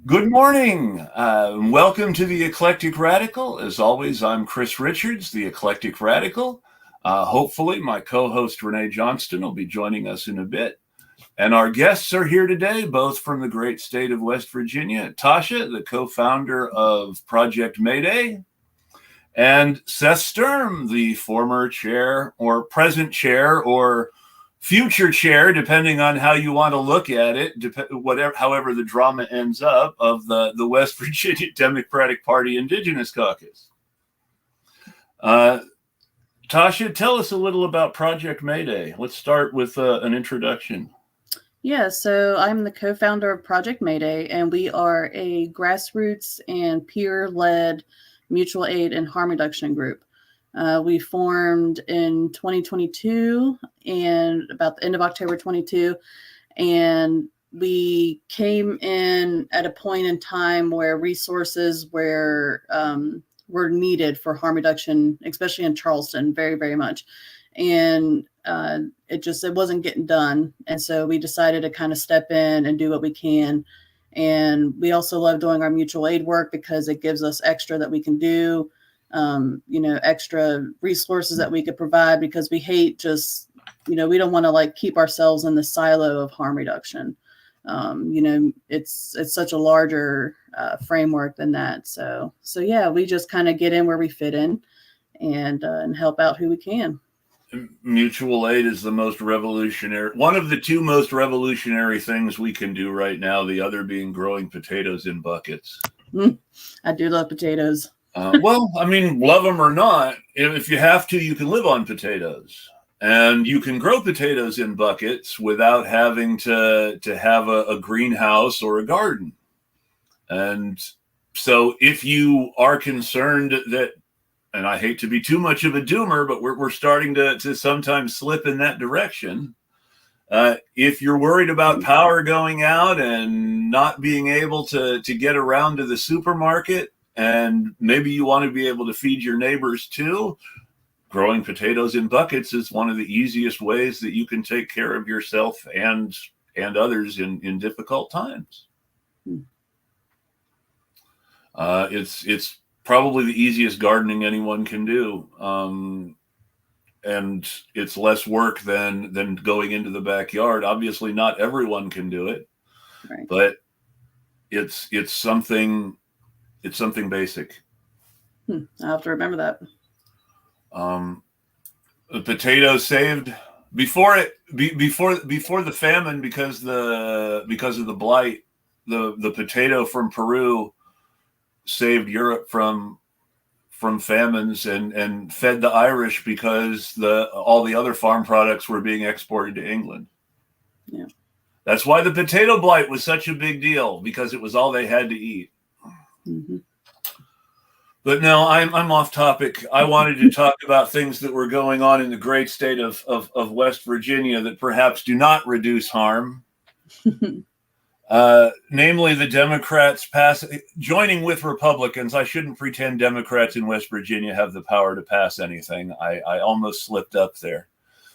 Good morning. Welcome to the Eclectic Radical. As always, I'm Chris Richards, the Eclectic Radical. Hopefully, my co-host Renee Johnston will be joining us in a bit. And our guests are here today, both from the great state of West Virginia. Tasha, the co-founder of Project Mayday, and Seth Sturm, the former chair or present chair or future chair, depending on how you want to look at it, however the drama ends up, of the West Virginia Democratic Party Indigenous Caucus. Tasha, tell us a little about Project Mayday. Let's start with an introduction. Yeah, so I'm the co-founder of Project Mayday, and we are a grassroots and peer-led mutual aid and harm reduction group. We formed in 2022 and about the end of October 22, and we came in at a point in time where resources were needed for harm reduction, especially in Charleston, very, very much. And it wasn't getting done. And so we decided to kind of step in and do what we can. And we also love doing our mutual aid work because it gives us extra that we can do. Extra resources that we could provide, because we hate just, we don't want to keep ourselves in the silo of harm reduction. It's such a larger framework than that. So yeah, we just kind of get in where we fit in and help out who we can. Mutual aid is the most revolutionary, one of the two most revolutionary things we can do right now, the other being growing potatoes in buckets. I do love potatoes. Love them or not, if you have to, you can live on potatoes. And you can grow potatoes in buckets without having to have a greenhouse or a garden. And so if you are concerned that, and I hate to be too much of a doomer, but we're starting to sometimes slip in that direction. If you're worried about power going out and not being able to get around to the supermarket, and maybe you want to be able to feed your neighbors too, growing potatoes in buckets is one of the easiest ways that you can take care of yourself and others in difficult times. It's probably the easiest gardening anyone can do. And it's less work than going into the backyard. Obviously, not everyone can do it, right, but it's something basic. I have to remember that. The potatoes saved before the famine, because of the blight, the potato from Peru saved Europe from famines and fed the Irish, because all the other farm products were being exported to England. Yeah. That's why the potato blight was such a big deal, because it was all they had to eat. Mm-hmm. But no, I'm off topic. I wanted to talk about things that were going on in the great state of West Virginia that perhaps do not reduce harm. Namely, the Democrats joining with Republicans. I shouldn't pretend Democrats in West Virginia have the power to pass anything. I almost slipped up there.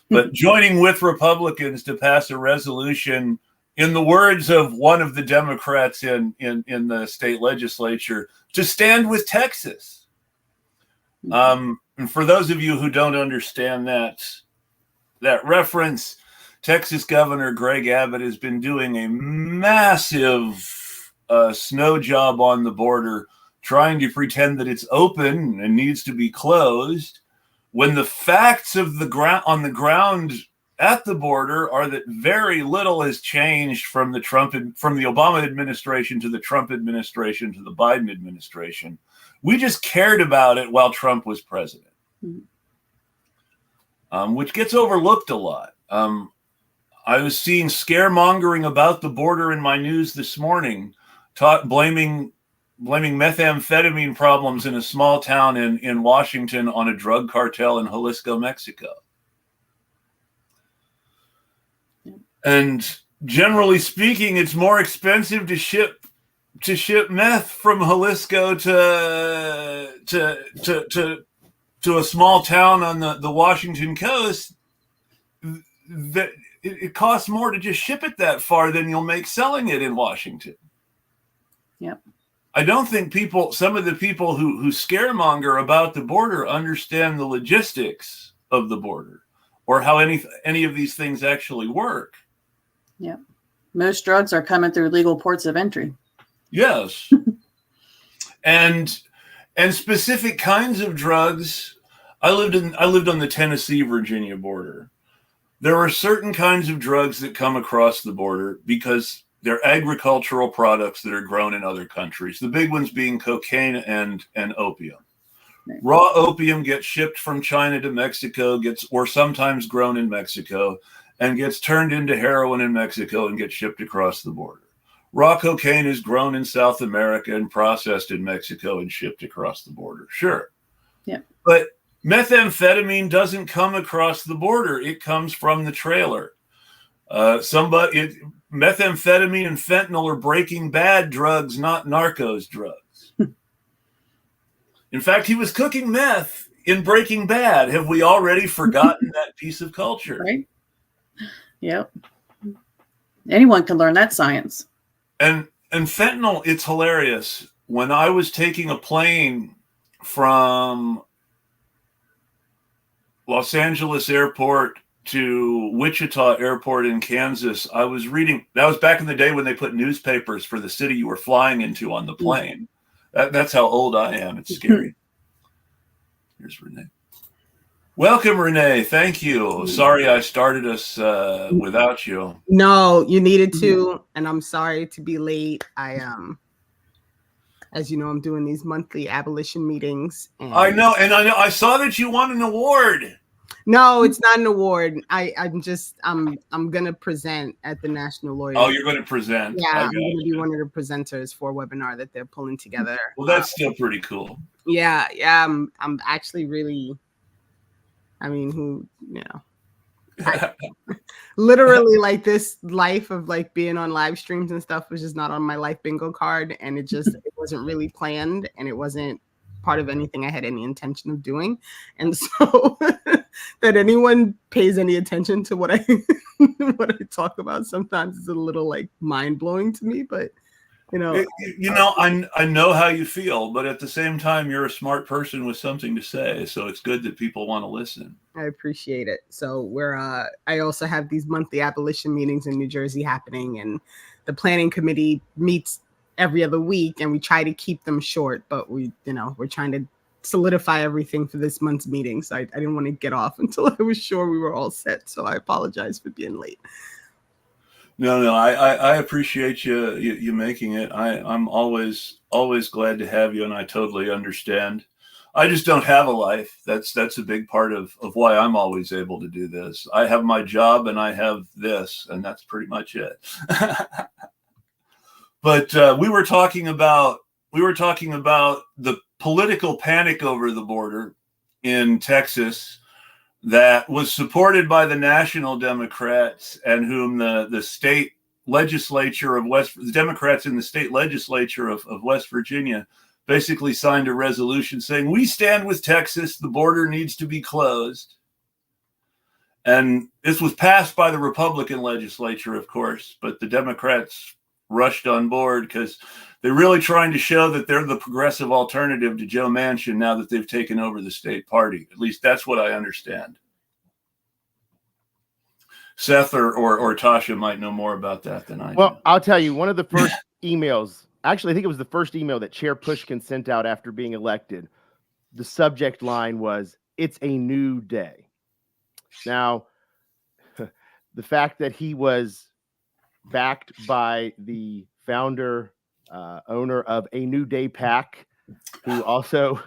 But joining with Republicans to pass a resolution, in the words of one of the Democrats in the state legislature, to stand with Texas. And for those of you who don't understand that reference, Texas Governor Greg Abbott has been doing a massive snow job on the border, trying to pretend that it's open and needs to be closed, when the facts on the ground at the border are that very little has changed from the Obama administration to the Trump administration to the Biden administration. We just cared about it while Trump was president, which gets overlooked a lot. I was seeing scaremongering about the border in my news this morning, blaming methamphetamine problems in a small town in Washington on a drug cartel in Jalisco, Mexico. And generally speaking, it's more expensive to ship meth from Jalisco to a small town on the Washington coast. That it costs more to just ship it that far than you'll make selling it in Washington. Yep. I don't think some of the people who scaremonger about the border understand the logistics of the border or how any of these things actually work. Yep. Most drugs are coming through legal ports of entry. Yes. and specific kinds of drugs. I lived on the Tennessee-Virginia border. There are certain kinds of drugs that come across the border because they're agricultural products that are grown in other countries. The big ones being cocaine and opium. Right. Raw opium gets shipped from China to Mexico, or sometimes grown in Mexico, and gets turned into heroin in Mexico and gets shipped across the border. Raw cocaine is grown in South America and processed in Mexico and shipped across the border. Sure. Yeah. But methamphetamine doesn't come across the border. It comes from the trailer. Methamphetamine and fentanyl are Breaking Bad drugs, not Narcos drugs. In fact, he was cooking meth in Breaking Bad. Have we already forgotten that piece of culture? Right. Yep. Anyone can learn that science. And fentanyl, it's hilarious. When I was taking a plane from Los Angeles Airport to Wichita Airport in Kansas, I was reading. That was back in the day when they put newspapers for the city you were flying into on the plane. That's how old I am. It's scary. Here's Renee. Welcome, Renee. Thank you. Sorry I started us without you. No, you needed to, and I'm sorry to be late. As you know, I'm doing these monthly abolition meetings. And I know. I saw that you won an award. No, it's not an award. I'm gonna present at the National Lawyer. Oh, you're going to present? Yeah, I'm gonna be one of the presenters for a webinar that they're pulling together. Well, that's still pretty cool. Yeah. I'm actually really. I mean, literally, like, this life of like being on live streams and stuff was just not on my life bingo card, and it wasn't really planned, and it wasn't part of anything I had any intention of doing. And so that anyone pays any attention to what I talk about sometimes is a little like mind blowing to me, but I know how you feel, but at the same time, you're a smart person with something to say. So it's good that people want to listen. I appreciate it. So I also have these monthly abolition meetings in New Jersey happening, and the planning committee meets every other week, and we try to keep them short, but we're trying to solidify everything for this month's meeting. So I didn't want to get off until I was sure we were all set. So I apologize for being late. No, I appreciate you making it. I'm always glad to have you, and I totally understand. I just don't have a life. That's a big part of why I'm always able to do this. I have my job and I have this, and that's pretty much it. But we were talking about the political panic over the border in Texas that was supported by the National Democrats, and whom the state legislature of the Democrats in the state legislature of West Virginia basically signed a resolution saying, we stand with Texas, the border needs to be closed. And this was passed by the Republican legislature, of course, but the Democrats rushed on board because they're really trying to show that they're the progressive alternative to Joe Manchin now that they've taken over the state party. At least that's what I understand. Seth or Tasha might know more about that than I do. Well, I'll tell you, one of the first emails, actually, I think it was the first email that Chair Pushkin sent out after being elected. The subject line was, "It's a new day." Now, the fact that he was backed by the founder, owner of A New Day PAC, who also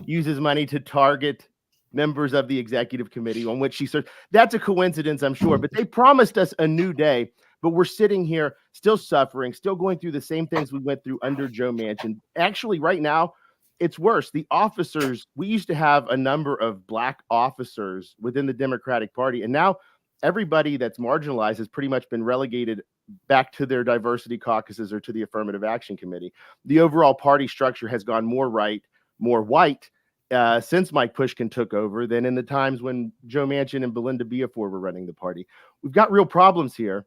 uses money to target members of the executive committee on which she serves. That's a coincidence, I'm sure, but they promised us a new day, but we're sitting here still suffering, still going through the same things we went through under Joe Manchin. Actually, right now, it's worse. The officers, we used to have a number of Black officers within the Democratic Party, and now everybody that's marginalized has pretty much been relegated back to their diversity caucuses or to the affirmative action committee. The overall party structure has gone more right, more white since Mike Pushkin took over than in the times when Joe Manchin and Belinda Biafore were running the party. We've got real problems here.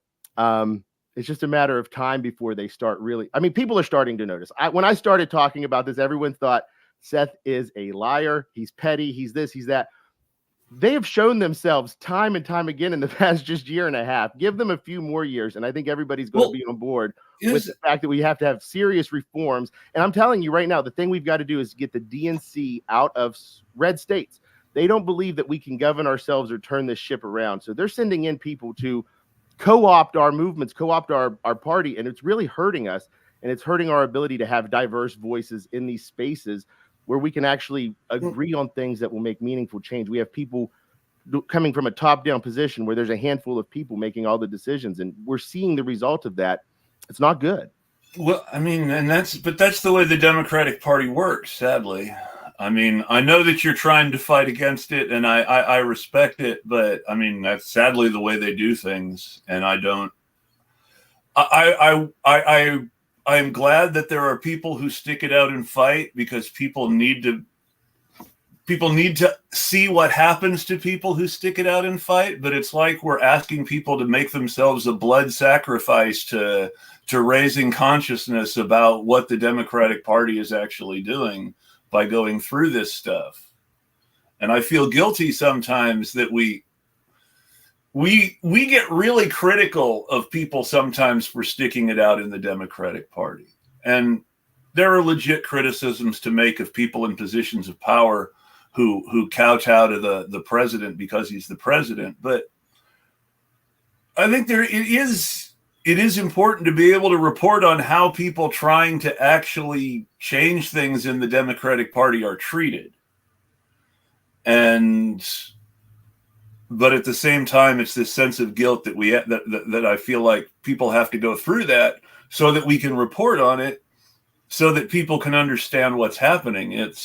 It's just a matter of time before they start really. I mean, people are starting to notice. When I started talking about this, everyone thought Seth is a liar. He's petty. He's this, he's that. They have shown themselves time and time again in the past just year and a half. Give them a few more years, and I think everybody's going to be on board with the fact that we have to have serious reforms. And I'm telling you right now, the thing we've got to do is get the DNC out of red states. They don't believe that we can govern ourselves or turn this ship around. So they're sending in people to co-opt our movements, co-opt our party, and it's really hurting us. And it's hurting our ability to have diverse voices in these spaces where we can actually agree on things that will make meaningful change. We have people coming from a top-down position where there's a handful of people making all the decisions, and we're seeing the result of that. It's not good. Well, I mean, that's the way the Democratic Party works, sadly. I mean, I know that you're trying to fight against it, and I respect it, but I mean, that's sadly the way they do things, and I don't. I am glad that there are people who stick it out and fight, because people need to see what happens to people who stick it out and fight. But it's like we're asking people to make themselves a blood sacrifice to raising consciousness about what the Democratic Party is actually doing by going through this stuff. And I feel guilty sometimes that we get really critical of people sometimes for sticking it out in the Democratic Party. And there are legit criticisms to make of people in positions of power who kowtow to the president because he's the president. But I think it is important to be able to report on how people trying to actually change things in the Democratic Party are treated. But at the same time, it's this sense of guilt that that I feel like people have to go through that so that we can report on it, so that people can understand what's happening. And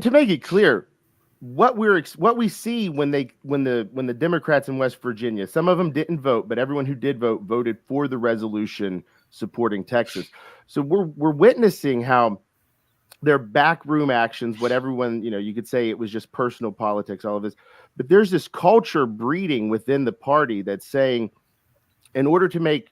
to make it clear, what we see when the Democrats in West Virginia, some of them didn't vote, but everyone who did vote voted for the resolution supporting Texas. So we're witnessing how their backroom actions, what everyone, you could say it was just personal politics, all of this, but there's this culture breeding within the party that's saying, in order to make,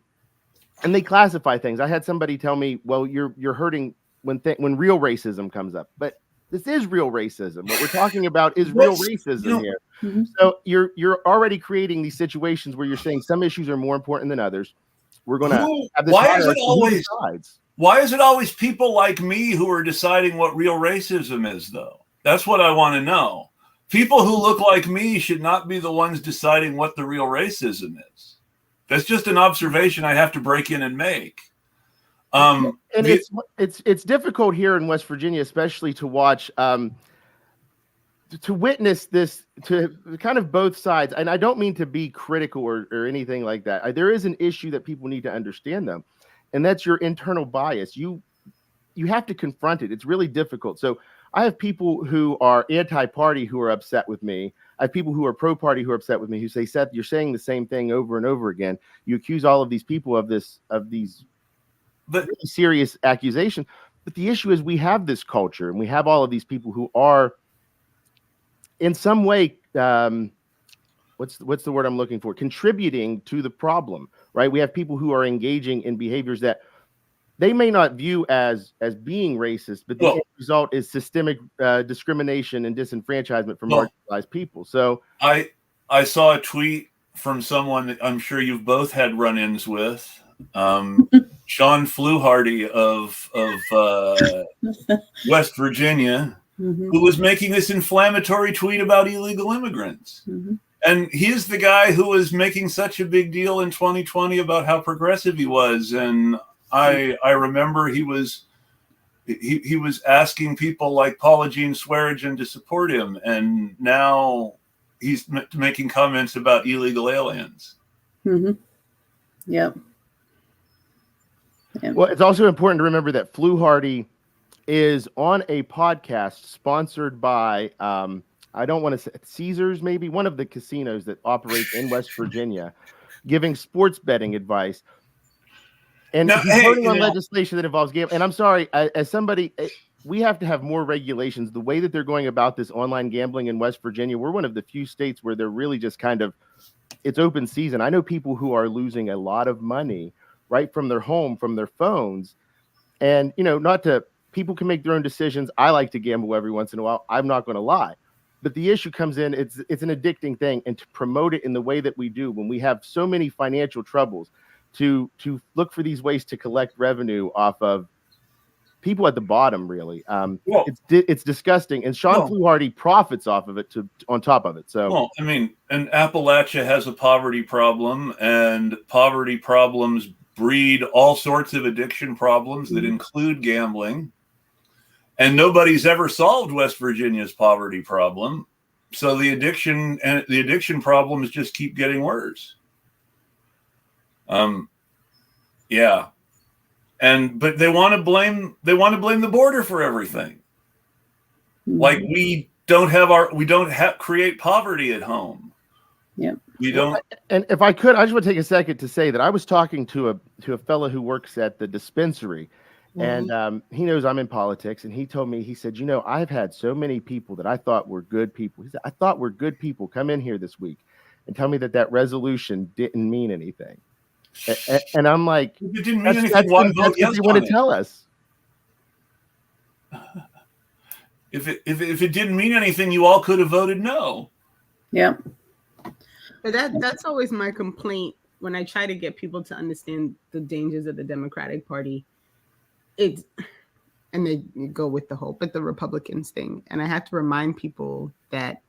and they classify things. I had somebody tell me, well, you're hurting when real racism comes up, but this is real racism. What we're talking about is real racism here. Mm-hmm. So you're already creating these situations where you're saying some issues are more important than others. We're going to have this. Why is it always people like me who are deciding what real racism is, though? That's what I want to know. People who look like me should not be the ones deciding what the real racism is. That's just an observation I have to break in and make. And it's difficult here in West Virginia, especially to watch, to witness this, to kind of both sides. And I don't mean to be critical or anything like that. There is an issue that people need to understand, though. And that's your internal bias. You have to confront it. It's really difficult. So I have people who are anti-party who are upset with me. I have people who are pro-party who are upset with me, who say, Seth, you're saying the same thing over and over again. You accuse all of these people of these really serious accusations. But the issue is we have this culture, and we have all of these people who are in some way, what's the word I'm looking for? Contributing to the problem, right? We have people who are engaging in behaviors that they may not view as being racist, but the end result is systemic discrimination and disenfranchisement for marginalized people. So I saw a tweet from someone that I'm sure you've both had run-ins with, Sean Fluharty of West Virginia, who was making this inflammatory tweet about illegal immigrants. Mm-hmm. And he's the guy who was making such a big deal in 2020 about how progressive he was. And I remember he was asking people like Paula Jean Swearigan to support him. And now he's making comments about illegal aliens. Mm-hmm. Yep. Well, it's also important to remember that Fluharty is on a podcast sponsored by, I don't want to say Caesars, maybe one of the casinos that operates in West Virginia, giving sports betting advice. And he's voting on legislation that involves gambling. And I'm sorry, as somebody, we have to have more regulations. The way that they're going about this online gambling in West Virginia, we're one of the few states where they're really just kind of it's open season. I know people who are losing a lot of money right from their home, from their phones. And, people can make their own decisions. I like to gamble every once in a while. I'm not going to lie. But the issue comes in, it's an addicting thing. And to promote it in the way that we do, when we have so many financial troubles, to look for these ways to collect revenue off of people at the bottom, really. It's disgusting. And Sean Fluharty profits off of it on top of it. So, and Appalachia has a poverty problem, and poverty problems breed all sorts of addiction problems that include gambling. And nobody's ever solved West Virginia's poverty problem. So the addiction problems just keep getting worse. But they want to blame the border for everything. Like we don't create poverty at home. Yep. We don't. And if I could, I just want to take a second to say that I was talking to a fellow who works at the dispensary, and he knows I'm in politics, and he told me, he said, I've had so many people that I thought were good people. He said, I thought were good people come in here this week and tell me that resolution didn't mean anything. And I'm like, if it didn't mean anything, that's what you want to tell us. If it didn't mean anything, you all could have voted no. Yep. But that's always my complaint when I try to get people to understand the dangers of the Democratic Party. And they go with the hope at the Republicans thing. And I have to remind people that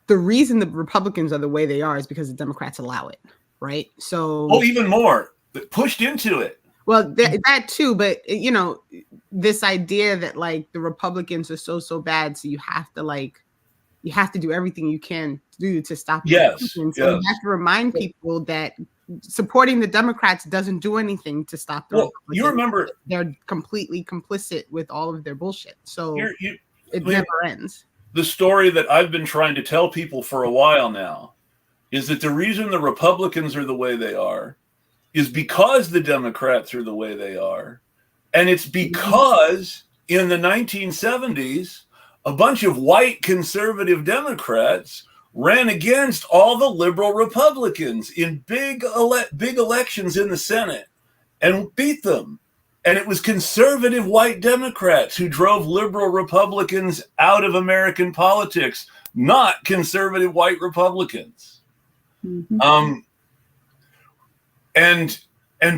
the reason the Republicans are the way they are is because the Democrats allow it, right? So even more pushed into it. Well, that too, but this idea that like the Republicans are so bad, so you have to do everything you can do to stop the Republicans. So you have to remind people that supporting the Democrats doesn't do anything to stop the Republicans. You remember they're completely complicit with all of their bullshit. So it never ends. The story that I've been trying to tell people for a while now is that the reason the Republicans are the way they are is because the Democrats are the way they are. And it's because in the 1970s, a bunch of white conservative Democrats ran against all the liberal Republicans in big elections in the Senate and beat them. And it was conservative white Democrats who drove liberal Republicans out of American politics, not conservative white Republicans. And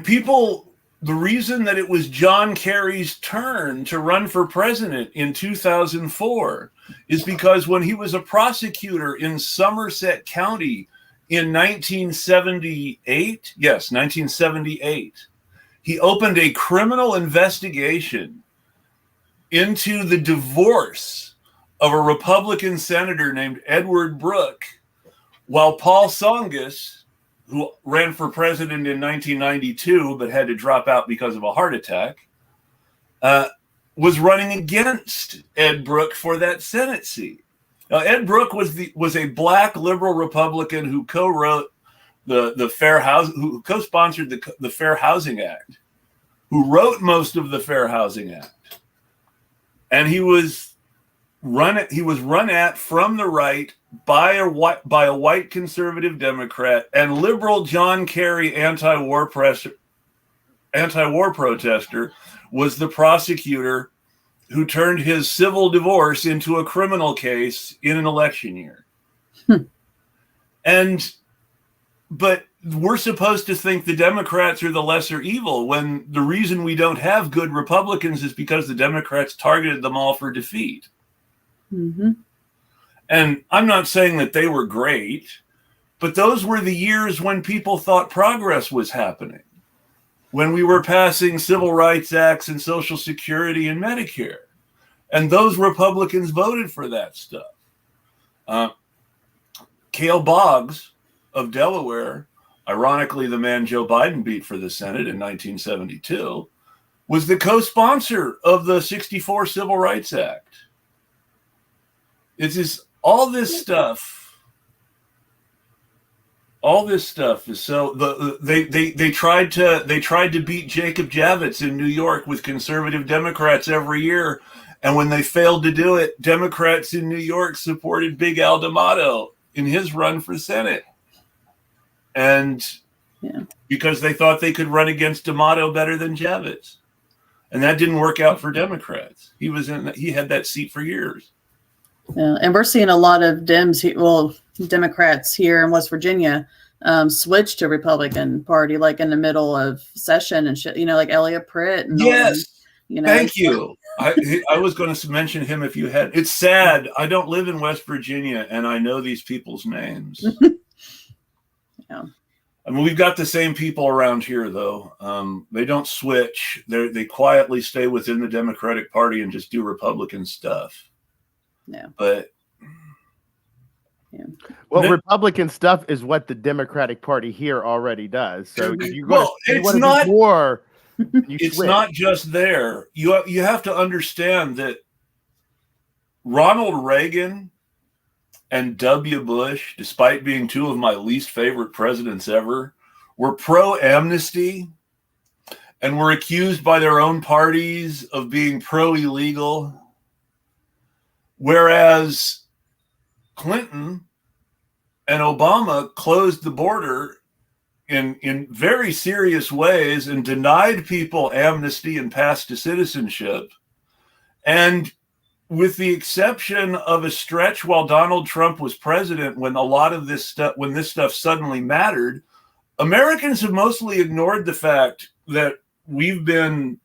people, the reason that it was John Kerry's turn to run for president in 2004 is because when he was a prosecutor in Somerset County in 1978, he opened a criminal investigation into the divorce of a Republican senator named Edward Brooke, while Paul Tsongas, who ran for president in 1992 but had to drop out because of a heart attack, was running against Ed Brooke for that Senate seat. Now, Ed Brooke was a black liberal Republican who co-wrote who co-sponsored the Fair Housing Act, who wrote most of the Fair Housing Act, and he was run at from the right by a white conservative Democrat, and liberal John Kerry, anti-war protester, was the prosecutor who turned his civil divorce into a criminal case in an election year. But we're supposed to think the Democrats are the lesser evil when the reason we don't have good Republicans is because the Democrats targeted them all for defeat. And I'm not saying that they were great, but those were the years when people thought progress was happening, when we were passing civil rights acts and Social Security and Medicare. And those Republicans voted for that stuff. Cale Boggs of Delaware, ironically the man Joe Biden beat for the Senate in 1972, was the co-sponsor of the 64 Civil Rights Act. It's just all this stuff is so they tried to beat Jacob Javits in New York with conservative Democrats every year, and when they failed to do it, Democrats in New York supported Big Al D'Amato in his run for Senate. and Yeah. because they thought they could run against D'Amato better than Javits. And that didn't work out for Democrats. He had that seat for years. Yeah. And we're seeing a lot of Democrats here in West Virginia switch to Republican Party, like in the middle of session and shit, like Elliot Pritt. And yes. Thank you. I was going to mention him if you had. It's sad. I don't live in West Virginia, and I know these people's names. Yeah. I mean, we've got the same people around here, though. They don't switch. They quietly stay within the Democratic Party and just do Republican stuff. Yeah. But well, Republican stuff is what the Democratic Party here already does. So if you it's not more. It's not just there. You have to understand that Ronald Reagan and W. Bush, despite being two of my least favorite presidents ever, were pro-amnesty and were accused by their own parties of being pro-illegal. Whereas Clinton and Obama closed the border in very serious ways and denied people amnesty and passed to citizenship. And with the exception of a stretch while Donald Trump was president, when a lot of this stuff suddenly mattered, Americans have mostly ignored the fact that we've been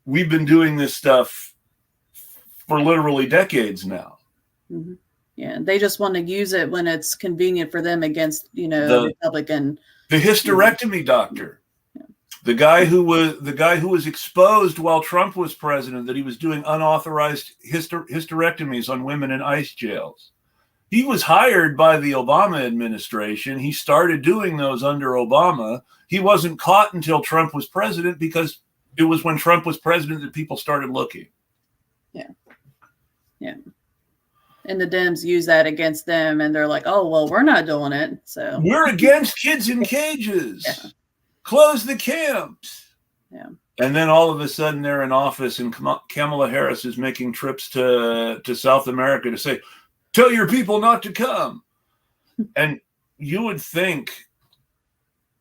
doing this stuff for literally decades now. Mm-hmm. Yeah, they just want to use it when it's convenient for them against, the Republican. The hysterectomy doctor, the guy who was exposed while Trump was president that he was doing unauthorized hysterectomies on women in ICE jails. He was hired by the Obama administration. He started doing those under Obama. He wasn't caught until Trump was president because it was when Trump was president that people started looking. Yeah. Yeah. And the Dems use that against them, and they're like, "Oh, well, we're not doing it." So we're against kids in cages. Yeah. Close the camps. Yeah. And then all of a sudden they're in office, and Kamala Harris is making trips to South America to say, "Tell your people not to come." And you would think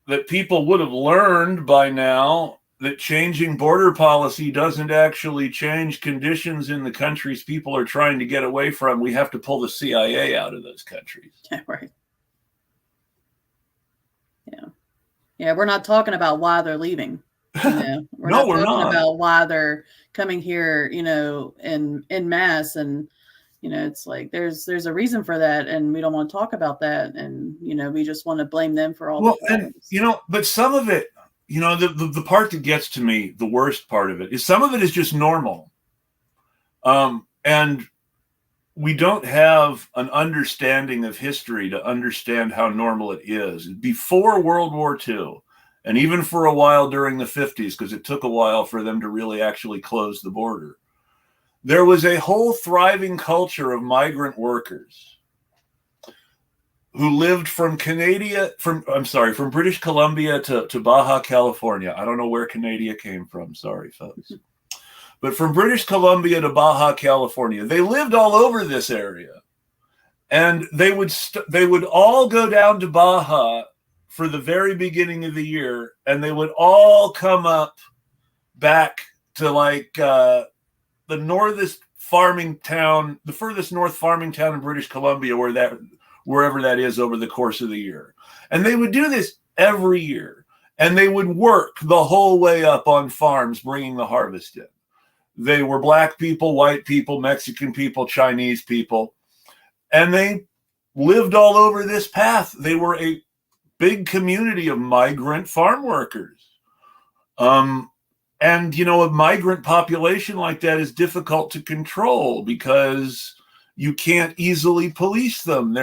that people would have learned by now that changing border policy doesn't actually change conditions in the countries people are trying to get away from. We have to pull the CIA out of those countries. Yeah, right. Yeah. Yeah, we're not talking about why they're leaving. We're not talking about why they're coming here, in mass. And, it's like there's a reason for that, and we don't want to talk about that. And, we just want to blame them for all the problems. And, but some of it, the part that gets to me, the worst part of it, is some of it is just normal. And we don't have an understanding of history to understand how normal it is. Before World War II, and even for a while during the 50s, because it took a while for them to really actually close the border, there was a whole thriving culture of migrant workers who lived from British Columbia to Baja California. I don't know where Canada came from. Sorry, folks. But from British Columbia to Baja California, they lived all over this area. And they would all go down to Baja for the very beginning of the year, and they would all come up back to the furthest north farming town in British Columbia, wherever that is, over the course of the year. And they would do this every year. And they would work the whole way up on farms, bringing the harvest in. They were black people, white people, Mexican people, Chinese people. And they lived all over this path. They were a big community of migrant farm workers. And, a migrant population like that is difficult to control because you can't easily police them. They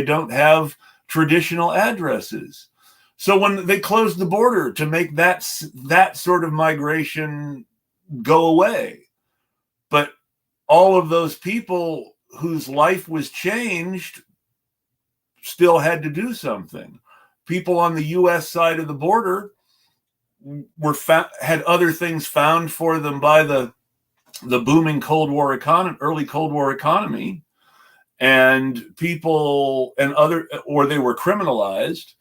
don't have traditional addresses. So when they closed the border to make that sort of migration go away, but all of those people whose life was changed still had to do something. People on the U.S. side of the border had other things found for them by the booming early Cold War economy, and people and other, or they were criminalized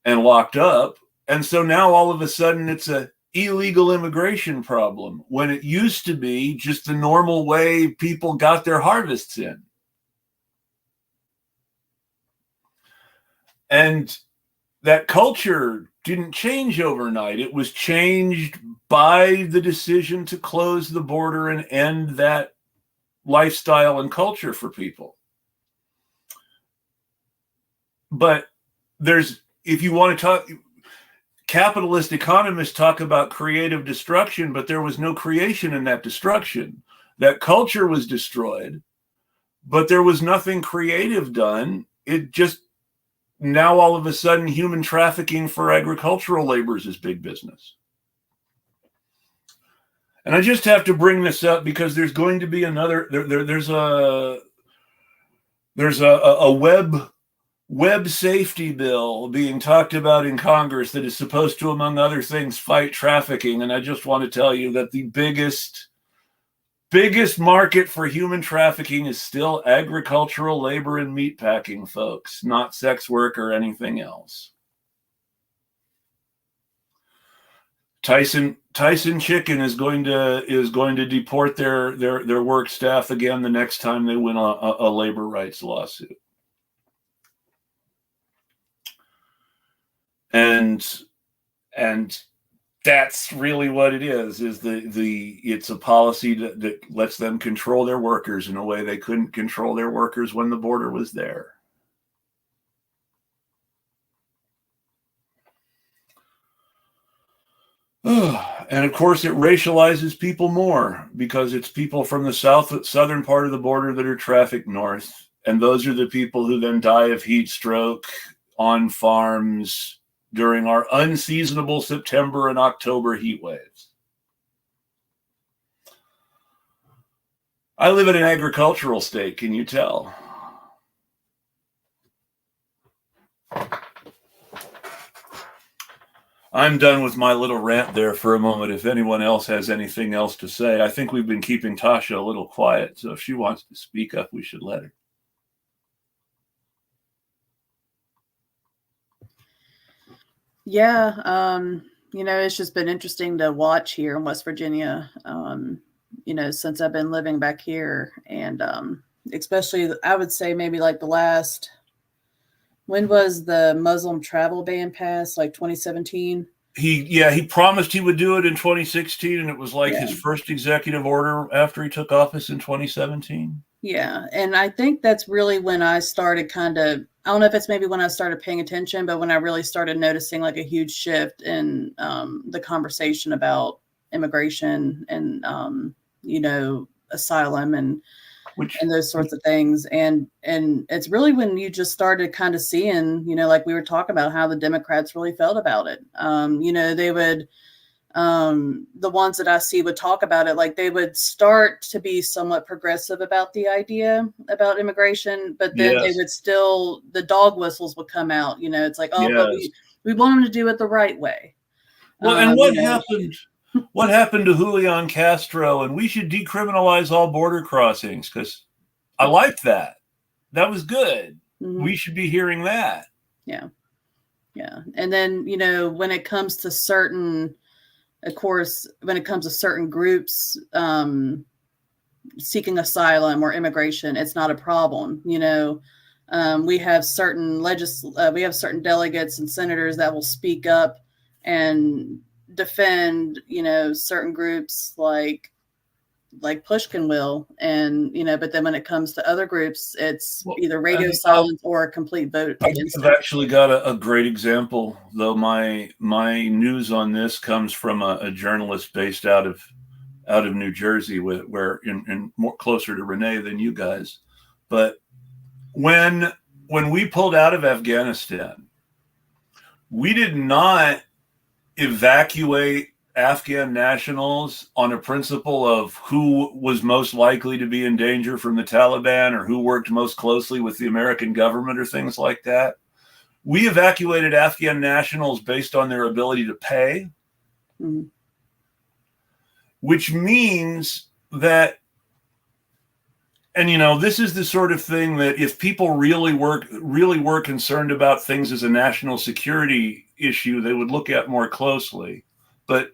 and locked up. And so now all of a sudden it's a illegal immigration problem when it used to be just the normal way people got their harvests in. And that culture didn't change overnight. It was changed by the decision to close the border and end that lifestyle and culture for people. But if you want to talk, capitalist economists talk about creative destruction, but there was no creation in that destruction. That culture was destroyed, but there was nothing creative done. It just, now all of a sudden human trafficking for agricultural laborers is big business. And I just have to bring this up because there's going to be another, there's a web safety bill being talked about in Congress that is supposed to, among other things, fight trafficking. And I just want to tell you that the biggest market for human trafficking is still agricultural labor and meatpacking folks, not sex work or anything else. Tyson Chicken is going to deport their work staff again the next time they win a labor rights lawsuit. And that's really what it is it's a policy that lets them control their workers in a way they couldn't control their workers when the border was there. And of course, it racializes people more because it's people from the southern part of the border that are trafficked north. And those are the people who then die of heat stroke on farms during our unseasonable September and October heat waves. I live in an agricultural state, can you tell? I'm done with my little rant there for a moment. If anyone else has anything else to say, I think we've been keeping Tasha a little quiet. So if she wants to speak up, we should let her. Yeah, it's just been interesting to watch here in West Virginia, since I've been living back here. And especially, I would say maybe like when was the Muslim travel ban passed? Like 2017? He promised he would do it in 2016, and it was like his first executive order after he took office in 2017. Yeah, and I think that's really when I started I don't know if it's maybe when I started paying attention, but when I really started noticing like a huge shift in the conversation about immigration and, asylum and those sorts of things. And it's really when you just started kind of seeing, like we were talking about how the Democrats really felt about it. They would, the ones that I see would talk about it, like they would start to be somewhat progressive about the idea about immigration, but then they would still, the dog whistles would come out. It's like, but we want them to do it the right way. Well, and what happened? What happened to Julian Castro? And we should decriminalize all border crossings because I liked that. That was good. Mm-hmm. We should be hearing that. Yeah. Yeah. And then, when it comes to certain groups seeking asylum or immigration, it's not a problem. We have certain delegates and senators that will speak up and defend, certain groups like Pushkin will, and but then when it comes to other groups, it's either radio silence or a complete vote against I've actually got a great example, though my news on this comes from a journalist based out of New Jersey, where in more closer to Renee than you guys. But when we pulled out of Afghanistan, we did not evacuate Afghan nationals on a principle of who was most likely to be in danger from the Taliban or who worked most closely with the American government or things like that. We evacuated Afghan nationals based on their ability to pay, which means that And, you know, this is the sort of thing that if people really were concerned about things as a national security issue, they would look at more closely. But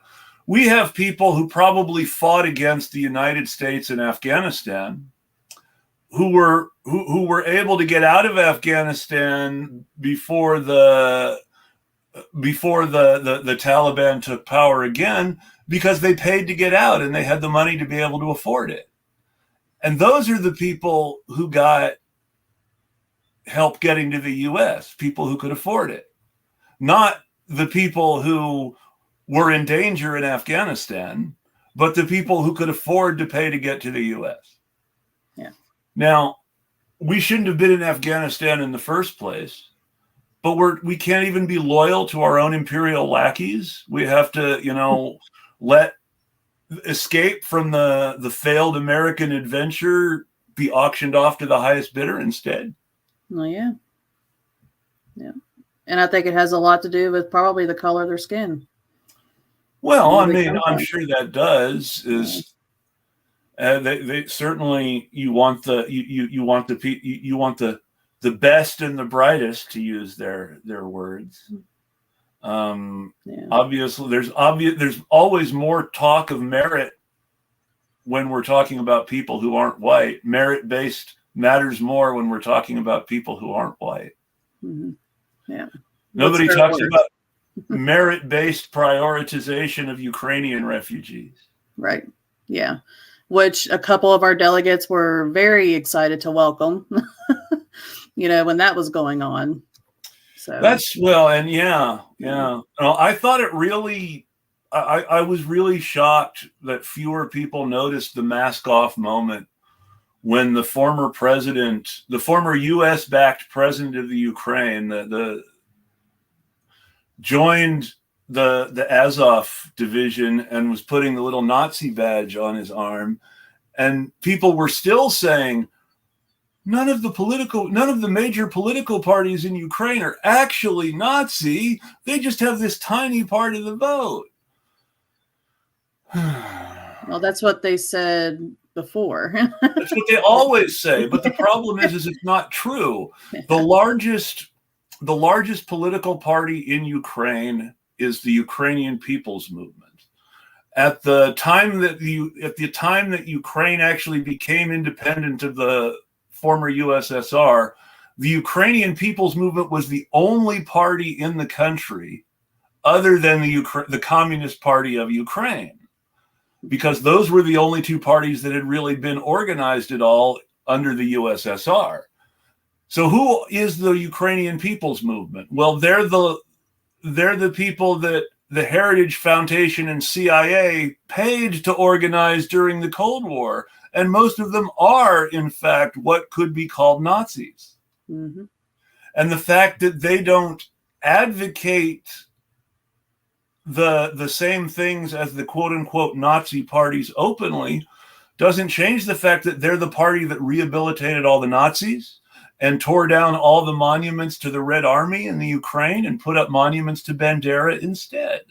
we have people who probably fought against the United States in Afghanistan who were able to get out of Afghanistan before the Taliban took power again, because they paid to get out and they had the money to be able to afford it. And those are the people who got help getting to the US, people who could afford it, not the people who were in danger in Afghanistan, but the people who could afford to pay to get to the US. Yeah. Now, we shouldn't have been in Afghanistan in the first place, but we can't even be loyal to our own imperial lackeys. We have to, you know, let escape from the failed American adventure be auctioned off to the highest bidder instead. Well, yeah. Yeah. And I think it has a lot to do with probably the color of their skin. Well, I mean, I'm sure that does. Is they certainly, you want the best and the brightest, to use their words. Obviously, there's always more talk of merit when we're talking about people who aren't white. Merit-based matters more when we're talking about people who aren't white. Mm-hmm. Yeah. Nobody talks about merit-based prioritization of Ukrainian refugees. Right. Yeah. Which a couple of our delegates were very excited to welcome, you know, when that was going on. So I thought it really, I was really shocked that fewer people noticed the mask off moment when the former US-backed president of the Ukraine, joined the Azov division and was putting the little Nazi badge on his arm, and people were still saying, none of the major political parties in Ukraine are actually Nazi. They just have this tiny part of the vote. Well, that's what they said before. That's what they always say. But the problem is it's not true. The largest political party in Ukraine is the Ukrainian People's Movement. At the time that Ukraine actually became independent of the former USSR, the Ukrainian People's Movement was the only party in the country other than the Communist Party of Ukraine, because those were the only two parties that had really been organized at all under the USSR. So who is the Ukrainian People's Movement? Well, they're the people that the Heritage Foundation and CIA paid to organize during the Cold War. And most of them are, in fact, what could be called Nazis. Mm-hmm. And the fact that they don't advocate the same things as the quote-unquote Nazi parties openly doesn't change the fact that they're the party that rehabilitated all the Nazis and tore down all the monuments to the Red Army in the Ukraine and put up monuments to Bandera instead.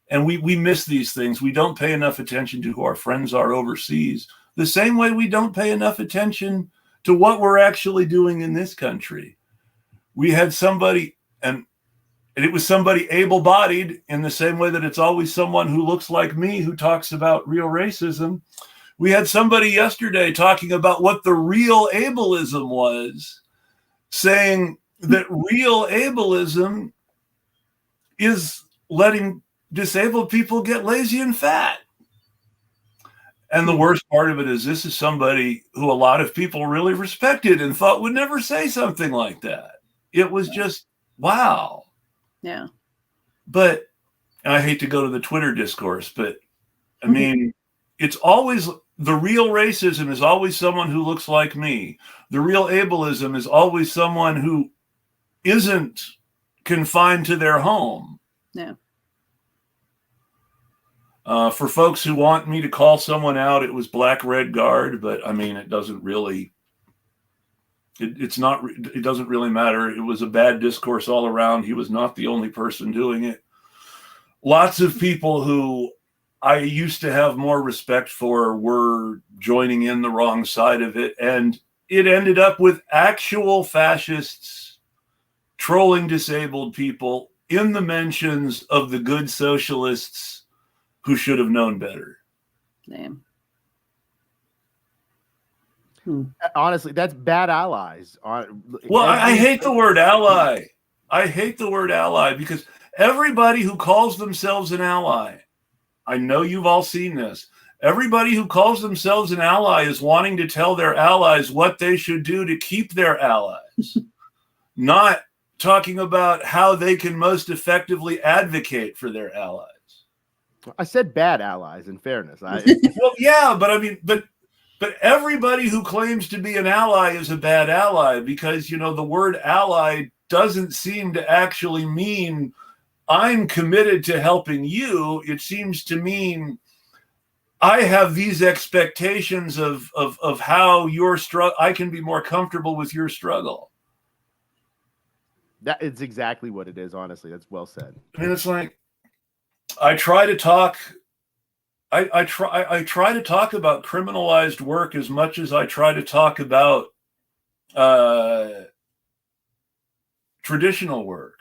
And we miss these things. We don't pay enough attention to who our friends are overseas, the same way we don't pay enough attention to what we're actually doing in this country. We had somebody, and it was somebody able-bodied, in the same way that it's always someone who looks like me who talks about real racism. We had somebody yesterday talking about what the real ableism was, saying that real ableism is letting disabled people get lazy and fat. And the worst part of it is this is somebody who a lot of people really respected and thought would never say something like that. It was just, wow. Yeah. But, and I hate to go to the Twitter discourse, but I mean, it's always, the real racism is always someone who looks like me. The real ableism is always someone who isn't confined to their home. Yeah. For folks who want me to call someone out, it was Black Red Guard, but I mean, it doesn't really, it doesn't really matter. It was a bad discourse all around. He was not the only person doing it. Lots of people who I used to have more respect for were joining in the wrong side of it. And it ended up with actual fascists trolling disabled people in the mentions of the good socialists who should have known better. Damn. Honestly, that's bad allies. Well, I hate the word ally. I hate the word ally because everybody who calls themselves an ally, I know you've all seen this. Everybody who calls themselves an ally is wanting to tell their allies what they should do to keep their allies, not talking about how they can most effectively advocate for their allies. I said bad allies, in fairness. Well, yeah, but I mean, but everybody who claims to be an ally is a bad ally because, you know, the word ally doesn't seem to actually mean I'm committed to helping you. It seems to mean I have these expectations of how your struggle, I can be more comfortable with your struggle. That is exactly what it is, honestly. That's well said. I mean, it's like, I try to talk about criminalized work as much as I try to talk about traditional work.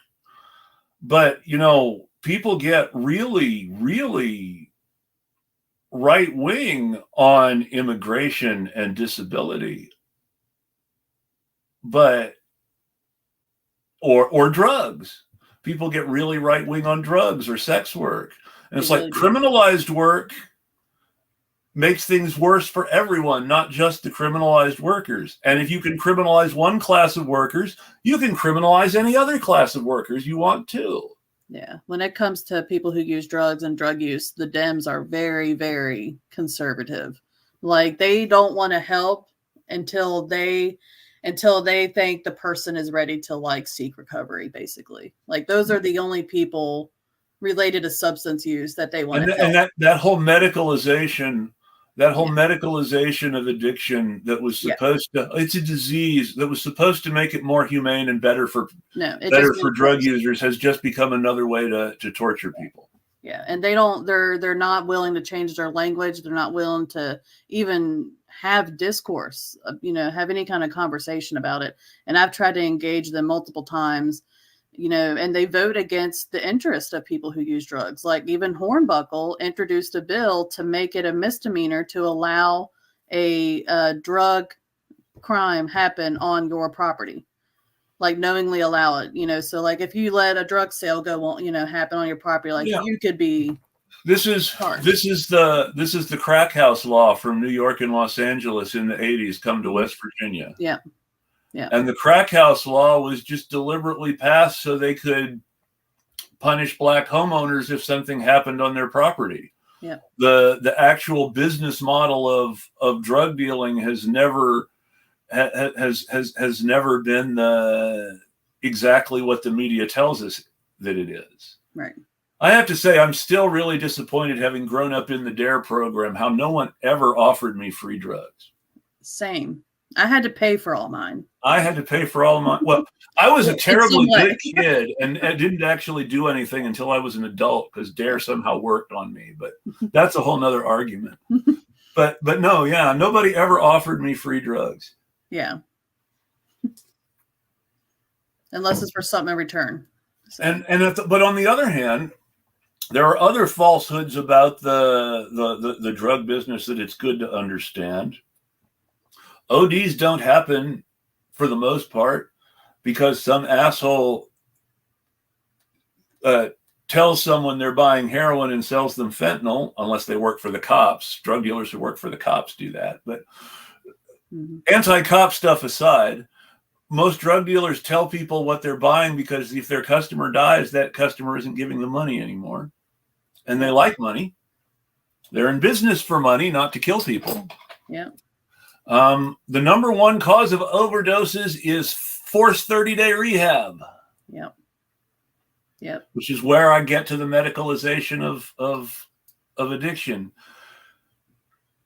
But, you know, people get really, really right wing on immigration and disability, but or drugs. People get really right wing on drugs or sex work. And it's like criminalized work makes things worse for everyone, not just the criminalized workers. And if you can criminalize one class of workers, you can criminalize any other class of workers you want to. Yeah. When it comes to people who use drugs and drug use, the Dems are very, very conservative. Like, they don't want to help until they think the person is ready to, like, seek recovery, basically. Like, those are the only people related to substance use that they want to help. And that whole medicalization, medicalization of addiction that was supposed to, it's a disease that was supposed to make it more humane and better for drug users, has just become another way to torture people. Yeah. And they're not willing to change their language. They're not willing to even have discourse, have any kind of conversation about it. And I've tried to engage them multiple times, and they vote against the interest of people who use drugs. Like, even Hornbuckle introduced a bill to make it a misdemeanor to allow a drug crime happen on your property, like knowingly allow it, so like if you let a drug sale go on, happen on your property, like you could be. This is the crack house law from New York and Los Angeles in the 80s come to West Virginia. Yeah. Yeah. And the crack house law was just deliberately passed so they could punish black homeowners if something happened on their property. Yeah. The actual business model of drug dealing has never been exactly what the media tells us that it is. Right. I have to say, I'm still really disappointed, having grown up in the DARE program, how no one ever offered me free drugs. Same. I had to pay for all mine. I had to pay for all of mine. Well, I was a terribly good kid and didn't actually do anything until I was an adult because DARE somehow worked on me. But that's a whole nother argument. But no, yeah, nobody ever offered me free drugs. Yeah. Unless it's for something in return. So. But on the other hand, there are other falsehoods about the drug business that it's good to understand. ODs don't happen for the most part because some asshole tells someone they're buying heroin and sells them fentanyl, unless they work for the cops. Drug dealers who work for the cops do that. But anti-cop stuff aside, most drug dealers tell people what they're buying because if their customer dies, that customer isn't giving them money anymore. And they like money. They're in business for money, not to kill people. Yeah. The number one cause of overdoses is forced 30-day rehab. Yep. Yep. Which is where I get to the medicalization of addiction.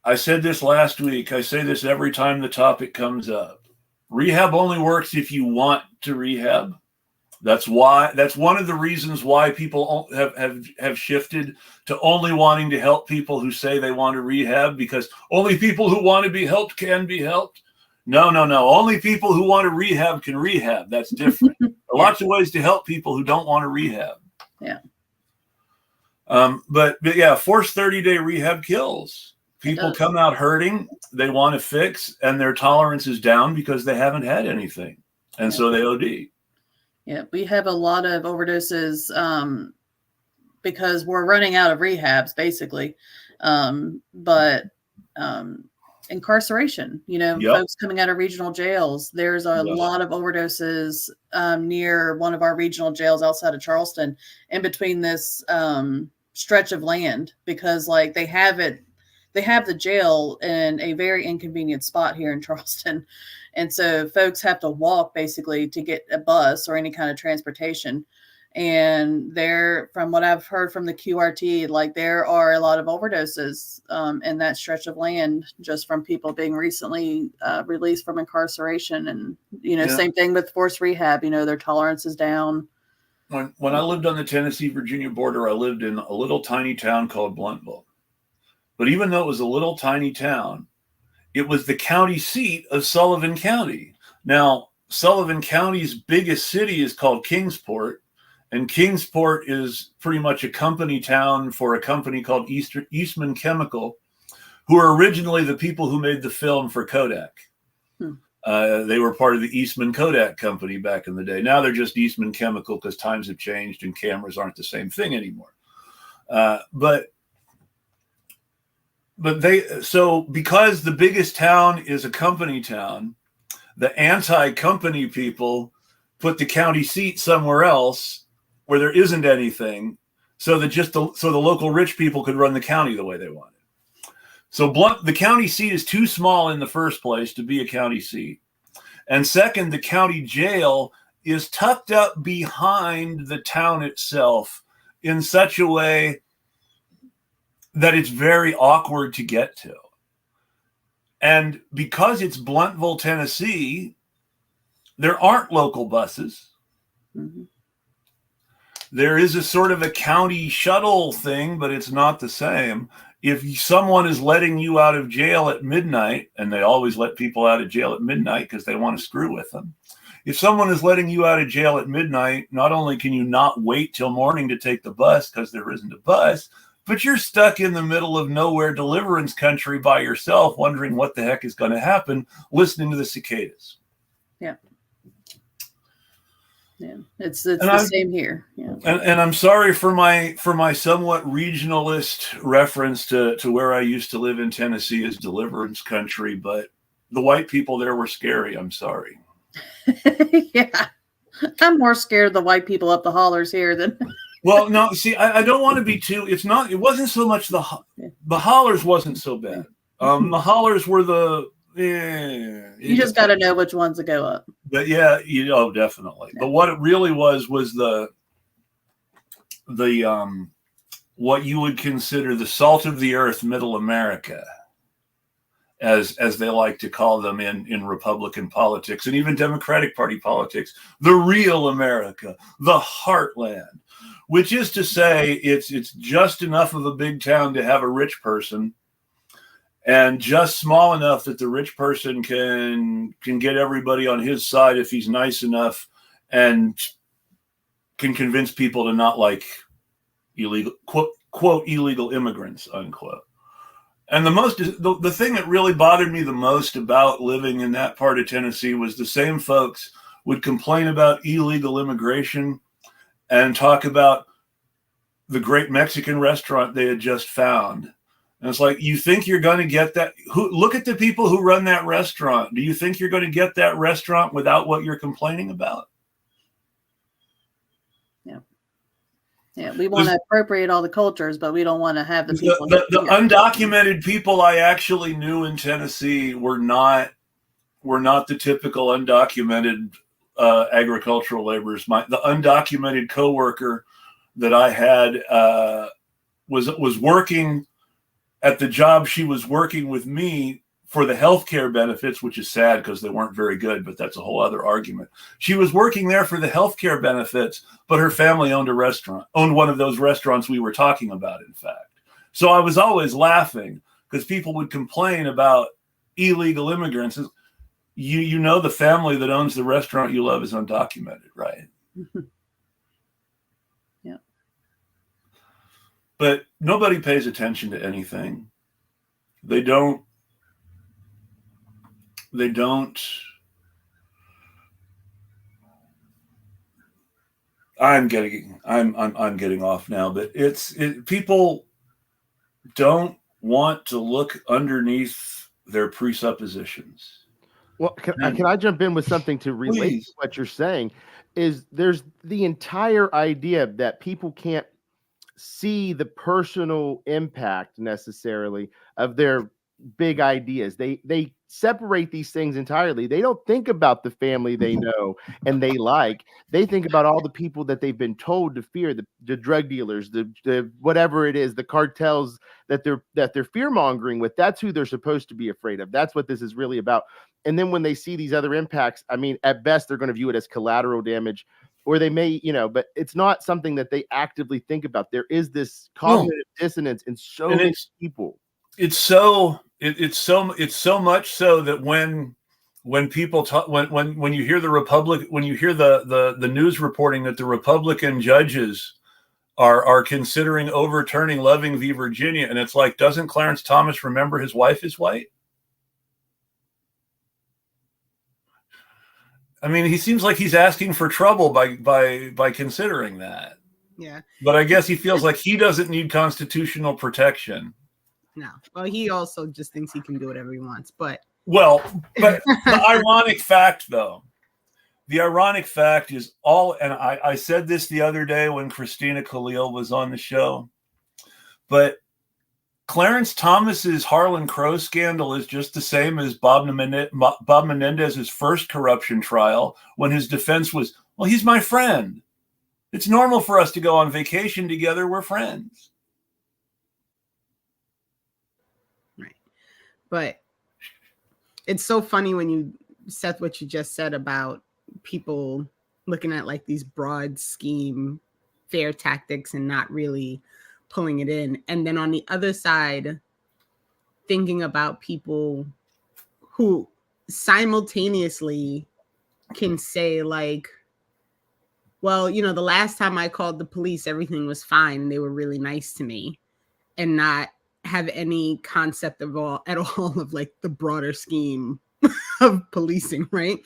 I said this last week. I say this every time the topic comes up. Rehab only works if you want to rehab. That's one of the reasons why people have shifted to only wanting to help people who say they want to rehab, because only people who want to be helped can be helped. No. Only people who want to rehab can rehab. That's different. There are lots of ways to help people who don't want to rehab. Yeah. But yeah, forced 30-day rehab kills. People come out hurting. They want to fix, and their tolerance is down because they haven't had anything. And so they OD. Yeah, we have a lot of overdoses because we're running out of rehabs, basically. But incarceration, folks coming out of regional jails. There's a lot of overdoses near one of our regional jails outside of Charleston, in between this stretch of land, because like they have the jail in a very inconvenient spot here in Charleston. And so folks have to walk basically to get a bus or any kind of transportation. And from what I've heard from the QRT, like there are a lot of overdoses in that stretch of land, just from people being recently released from incarceration. And, same thing with forced rehab, their tolerance is down. When I lived on the Tennessee-Virginia border, I lived in a little tiny town called Blountville. But even though it was a little tiny town, it was the county seat of Sullivan County. Now, Sullivan County's biggest city is called Kingsport, and Kingsport is pretty much a company town for a company called Eastman Chemical, who are originally the people who made the film for Kodak. They were part of the Eastman Kodak company back in the day. Now they're just Eastman Chemical because times have changed and cameras aren't the same thing anymore. So because the biggest town is a company town, the anti-company people put the county seat somewhere else where there isn't anything, so that so the local rich people could run the county the way they wanted. So the county seat is too small in the first place to be a county seat. And second, the county jail is tucked up behind the town itself in such a way that it's very awkward to get to. And because it's Blountville, Tennessee, there aren't local buses. Mm-hmm. There is a sort of a county shuttle thing, but it's not the same. If someone is letting you out of jail at midnight, and they always let people out of jail at midnight because they want to screw with them. If someone is letting you out of jail at midnight, not only can you not wait till morning to take the bus because there isn't a bus, but you're stuck in the middle of nowhere deliverance country by yourself, wondering what the heck is going to happen, listening to the cicadas. Yeah. Yeah, it's the same here. Yeah. And I'm sorry for my somewhat regionalist reference to where I used to live in Tennessee as deliverance country, but the white people there were scary. I'm sorry. Yeah. I'm more scared of the white people up the hollers here than Well, no, see, I don't want to be too. It wasn't so much the hollers wasn't so bad. The hollers were you just got to know which ones to go up. But yeah, definitely. Yeah. But what it really was the what you would consider the salt of the earth, Middle America, as they like to call them in Republican politics and even Democratic Party politics, the real America, the heartland. Which is to say, it's just enough of a big town to have a rich person, and just small enough that the rich person can get everybody on his side if he's nice enough, and can convince people to not like illegal quote illegal immigrants, unquote. And the thing that really bothered me the most about living in that part of Tennessee was the same folks would complain about illegal immigration and talk about the great Mexican restaurant they had just found. And it's like, you think you're going to get that? Look at the people who run that restaurant. Do you think you're going to get that restaurant without what you're complaining about? Yeah. Yeah, we want to appropriate all the cultures, but we don't want to have the people. The undocumented people I actually knew in Tennessee were not the typical undocumented agricultural laborers. The undocumented coworker that I had was working at the job she was working with me for the healthcare benefits, which is sad because they weren't very good, but that's a whole other argument. She was working there for the healthcare benefits, but her family owned one of those restaurants we were talking about, in fact. So I was always laughing because people would complain about illegal immigrants. You know, the family that owns the restaurant you love is undocumented, right? Yeah. But nobody pays attention to anything. They don't. I'm getting off now, but people don't want to look underneath their presuppositions. Well, can I jump in with something to relate to what you're saying? Is there's the entire idea that people can't see the personal impact necessarily of their big ideas. They separate these things entirely. They don't think about the family they know and they like. They think about all the people that they've been told to fear, the drug dealers, the whatever it is, the cartels that they're fear mongering with. That's who they're supposed to be afraid of. That's what this is really about. And then when they see these other impacts, I mean, at best they're going to view it as collateral damage, or they may, but it's not something that they actively think about. There is this cognitive dissonance in so many people. It's so much so that when people talk, when you hear the news reporting that the Republican judges are considering overturning Loving v. Virginia, and it's like, doesn't Clarence Thomas remember his wife is white? I mean, he seems like he's asking for trouble by considering that. Yeah. But I guess he feels like he doesn't need constitutional protection. No. Well, he also just thinks he can do whatever he wants. But the ironic fact, though, is and I said this the other day when Christina Khalil was on the show, but Clarence Thomas's Harlan Crow scandal is just the same as Bob Menendez's first corruption trial, when his defense was, well, he's my friend. It's normal for us to go on vacation together. We're friends. Right. But it's so funny when you, Seth, what you just said about people looking at like these broad scheme fair tactics and not really pulling it in. And then on the other side, thinking about people who simultaneously can say like, well, the last time I called the police, everything was fine and they were really nice to me, and not have any concept at all of like the broader scheme of policing, right?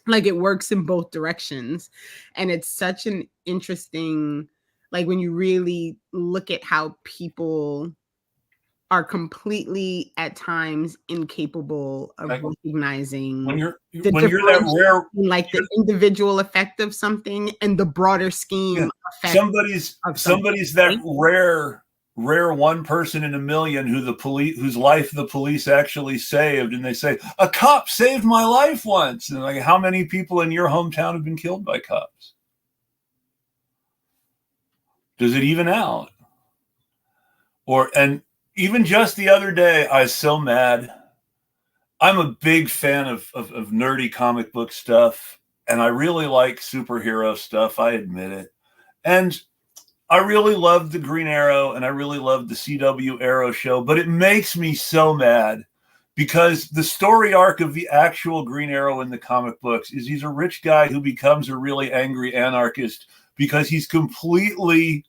Like it works in both directions. And it's such an interesting, like when you really look at how people are completely at times incapable of recognizing when you're that rare, like the individual effect of something and the broader scheme effect. Somebody's that rare one person in a million whose life the police actually saved, and they say, a cop saved my life once. And like, how many people in your hometown have been killed by cops? Does it even out? And even just the other day, I was so mad. I'm a big fan of nerdy comic book stuff, and I really like superhero stuff. I admit it. And I really loved the Green Arrow, and I really loved the CW Arrow show, but it makes me so mad because the story arc of the actual Green Arrow in the comic books is he's a rich guy who becomes a really angry anarchist because he's completely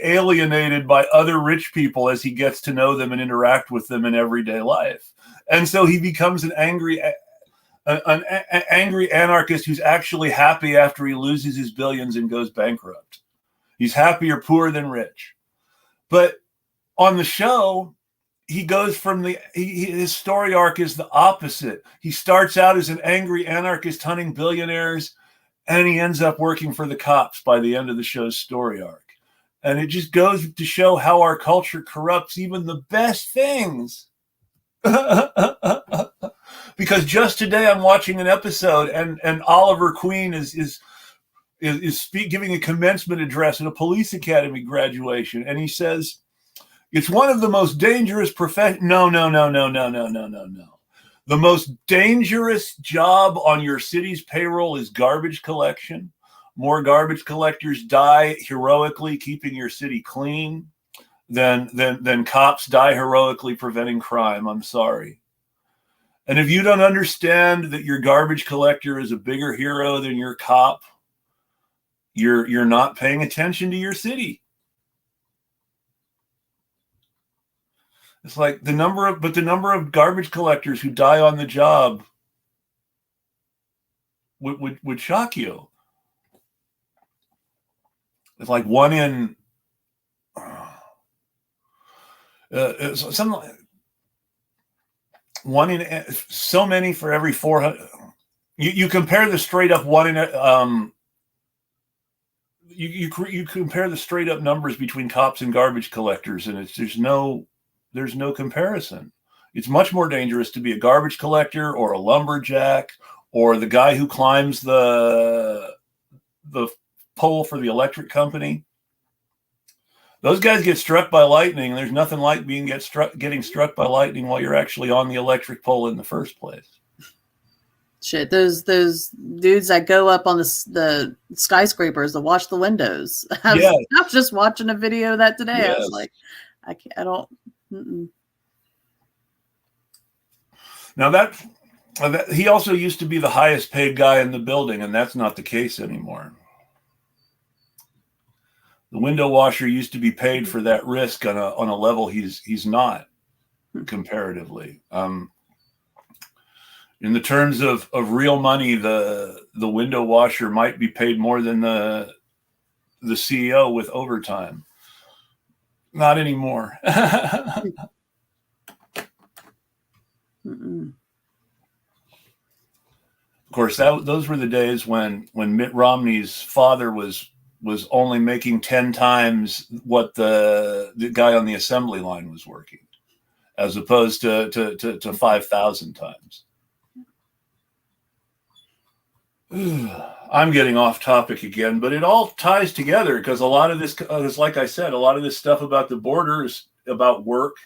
alienated by other rich people as he gets to know them and interact with them in everyday life. And so he becomes an angry anarchist who's actually happy after he loses his billions and goes bankrupt. He's happier poor than rich. But on the show, he goes from his story arc is the opposite. He starts out as an angry anarchist hunting billionaires, and he ends up working for the cops by the end of the show's story arc. And it just goes to show how our culture corrupts even the best things. Because just today I'm watching an episode, and Oliver Queen is giving a commencement address at a police academy graduation, and he says, It's one of the most dangerous No. The most dangerous job on your city's payroll is garbage collection. More garbage collectors die heroically keeping your city clean than cops die heroically preventing crime. I'm sorry. And if you don't understand that your garbage collector is a bigger hero than your cop, you're not paying attention to your city. It's like the number of garbage collectors who die on the job would shock you. It's like one in so many for every 400. You compare the straight up one in you compare the straight up numbers between cops and garbage collectors, and there's no comparison. It's much more dangerous to be a garbage collector or a lumberjack or the guy who climbs the pole for the electric company. Those guys get struck by lightning, and there's nothing like getting struck by lightning while you're actually on the electric pole in the first place. Shit, those dudes that go up on the skyscrapers to watch the windows. I was just watching a video of that today. Yes. I was like, I don't. Mm-mm. Now that he also used to be the highest paid guy in the building, and that's not the case anymore. The window washer used to be paid for that risk on a level he's not comparatively. In the terms of real money, the window washer might be paid more than the CEO with overtime. Not anymore. Mm-mm. Of course, those were the days when Mitt Romney's father was only making 10 times what the guy on the assembly line was working, as opposed to 5,000 times. I'm getting off topic again, but it all ties together because a lot of this is, like I said, a lot of this stuff about the border is about work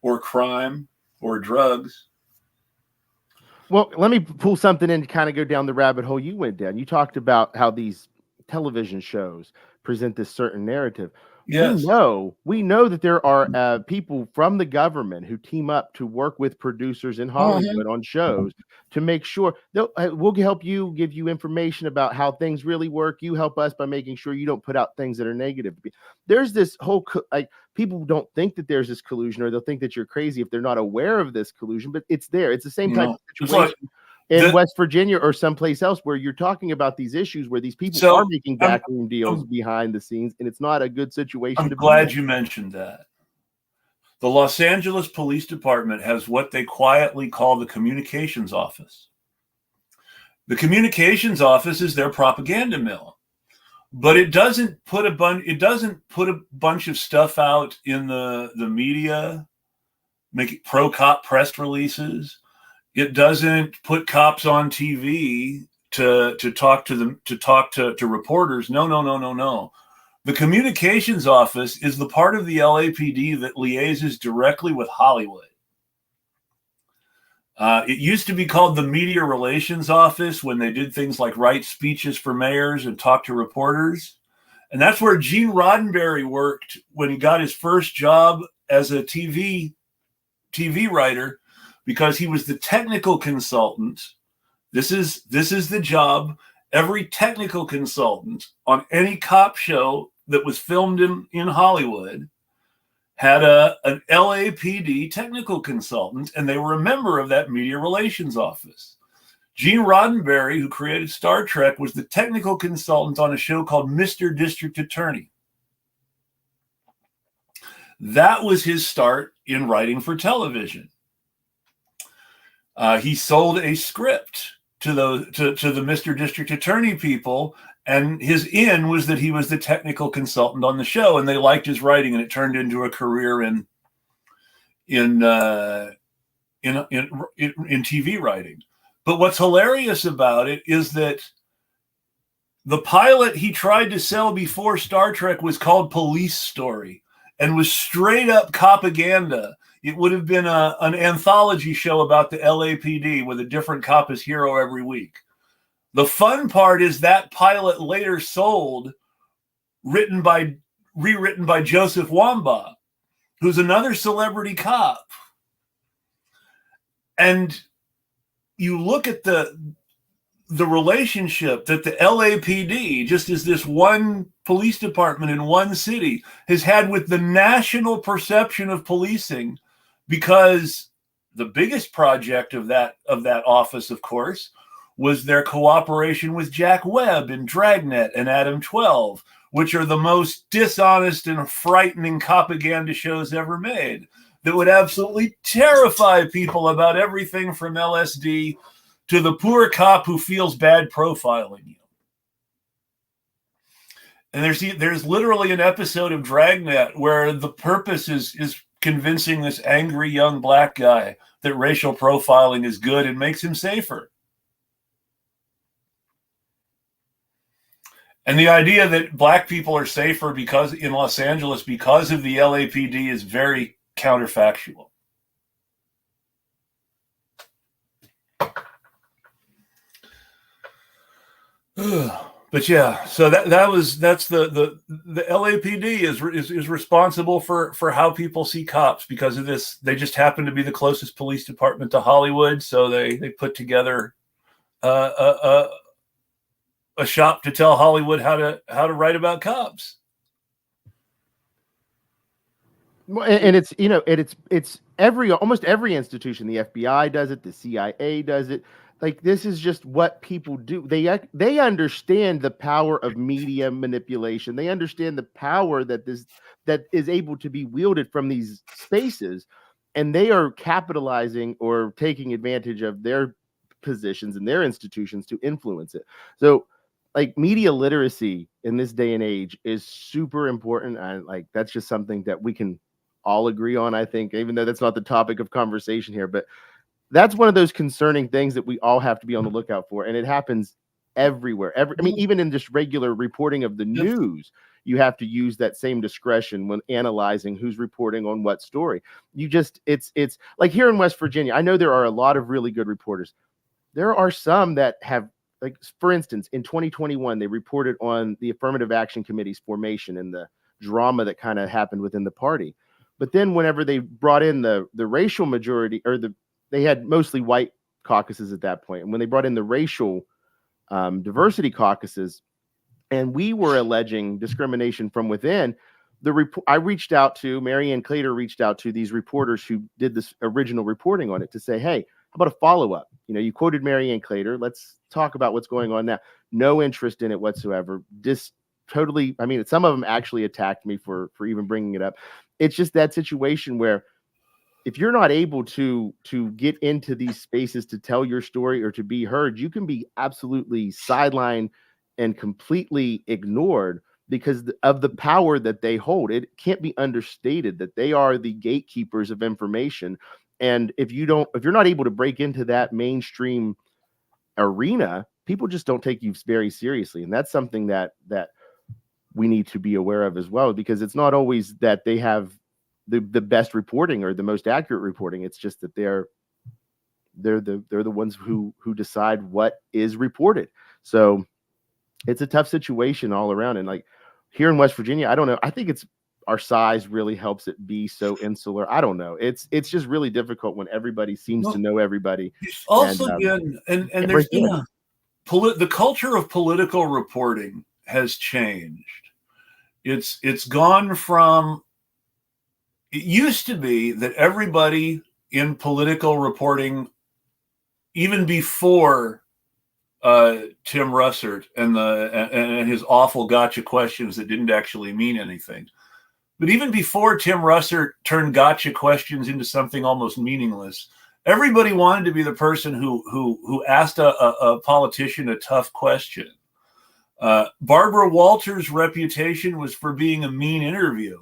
or crime or drugs. Well, let me pull something in to kind of go down the rabbit hole you went down. You talked about how these television shows present this certain narrative. Yes. We know that there are people from the government who team up to work with producers in Hollywood on shows to make sure we'll help you, give you information about how things really work. You help us by making sure you don't put out things that are negative. There's this whole people don't think that there's this collusion, or they'll think that you're crazy if they're not aware of this collusion, but it's there. It's the same type of situation in West Virginia or someplace else where you're talking about these issues where these people are making backroom deals behind the scenes, and it's not a good situation. I'm glad you mentioned that. The Los Angeles Police Department has what they quietly call the communications office. The communications office is their propaganda mill, but it doesn't put a bunch of stuff out in the media, make it pro-cop press releases. It doesn't put cops on TV to talk to them, to talk to reporters. No. The communications office is the part of the LAPD that liaises directly with Hollywood. It used to be called the Media Relations Office when they did things like write speeches for mayors and talk to reporters. And that's where Gene Roddenberry worked when he got his first job as a TV writer, because he was the technical consultant. This is the job. Every technical consultant on any cop show that was filmed in Hollywood had an LAPD technical consultant, and they were a member of that media relations office. Gene Roddenberry, who created Star Trek, was the technical consultant on a show called Mr. District Attorney. That was his start in writing for television. He sold a script to the Mr. District Attorney people, and his in was that he was the technical consultant on the show, and they liked his writing, and it turned into a career in TV writing. But what's hilarious about it is that the pilot he tried to sell before Star Trek was called Police Story, and was straight up propaganda. It would have been an anthology show about the LAPD with a different cop as hero every week. The fun part is that pilot later sold, rewritten by Joseph Wambaugh, who's another celebrity cop. And you look at the relationship that the LAPD, just as this one police department in one city, has had with the national perception of policing, because the biggest project of that office, of course, was their cooperation with Jack Webb and Dragnet and Adam 12, which are the most dishonest and frightening propaganda shows ever made, that would absolutely terrify people about everything from LSD to the poor cop who feels bad profiling you. And there's literally an episode of Dragnet where the purpose is convincing this angry young black guy that racial profiling is good and makes him safer. And the idea that black people are safer because in Los Angeles because of the LAPD is very counterfactual. But yeah, so that's the LAPD is responsible for how people see cops because of this. They just happen to be the closest police department to Hollywood, so they put together a shop to tell Hollywood how to write about cops. Well, and it's it's almost every institution. The FBI does it. The CIA does it. Like, this is just what people do. They understand the power of media manipulation. They understand the power that is able to be wielded from these spaces, and they are capitalizing or taking advantage of their positions and their institutions to influence it. So, like, media literacy in this day and age is super important, and like that's just something that we can all agree on, I think, even though that's not the topic of conversation here. But that's one of those concerning things that we all have to be on the lookout for. And it happens everywhere. I mean, even in just regular reporting of the news, you have to use that same discretion when analyzing who's reporting on what story. It's like here in West Virginia, I know there are a lot of really good reporters. There are some that have, like, for instance, in 2021, they reported on the Affirmative Action Committee's formation and the drama that kind of happened within the party. But then whenever they brought in the racial majority, or they had mostly white caucuses at that point. And when they brought in the racial diversity caucuses, and we were alleging discrimination from within, I reached out to, Marianne Clater reached out to these reporters who did this original reporting on it to say, hey, how about a follow-up? You know, you quoted Marianne Clater. Let's talk about what's going on now. No interest in it whatsoever. Just totally, I mean, some of them actually attacked me for even bringing it up. It's just that situation where if you're not able to get into these spaces to tell your story or to be heard, you can be absolutely sidelined and completely ignored because of the power that they hold. It can't be understated that they are the gatekeepers of information. And if you're not able to break into that mainstream arena, people just don't take you very seriously. And that's something that we need to be aware of as well, because it's not always that they have the best reporting or the most accurate reporting. It's just that they're the ones who decide what is reported. So it's a tough situation all around. And like here in West Virginia, I don't know. I think it's our size really helps it be so insular. I don't know. It's just really difficult when everybody seems to know everybody. Also, and there's been the culture of political reporting has changed. It's gone from, it used to be that everybody in political reporting, even before Tim Russert and his awful gotcha questions that didn't actually mean anything, but even before Tim Russert turned gotcha questions into something almost meaningless, everybody wanted to be the person who asked a politician a tough question. Barbara Walters' reputation was for being a mean interview.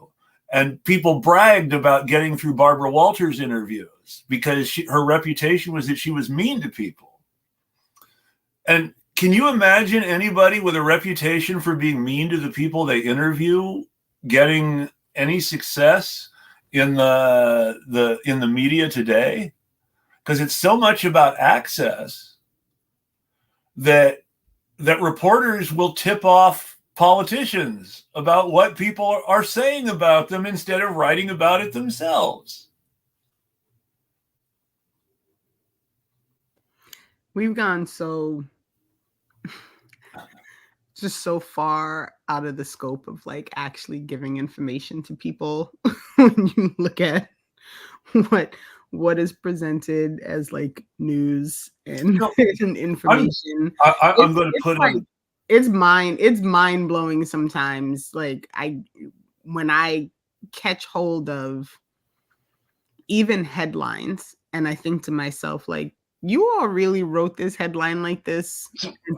And people bragged about getting through Barbara Walters' interviews because her reputation was that she was mean to people. And can you imagine anybody with a reputation for being mean to the people they interview getting any success in the media today, because it's so much about access that reporters will tip off politicians about what people are saying about them instead of writing about it themselves. We've gone just so far out of the scope of like actually giving information to people when you look at what is presented as like news and, and information. I'm going to put like, on. It's mind blowing sometimes. Like when I catch hold of even headlines, and I think to myself, like, you all really wrote this headline like this.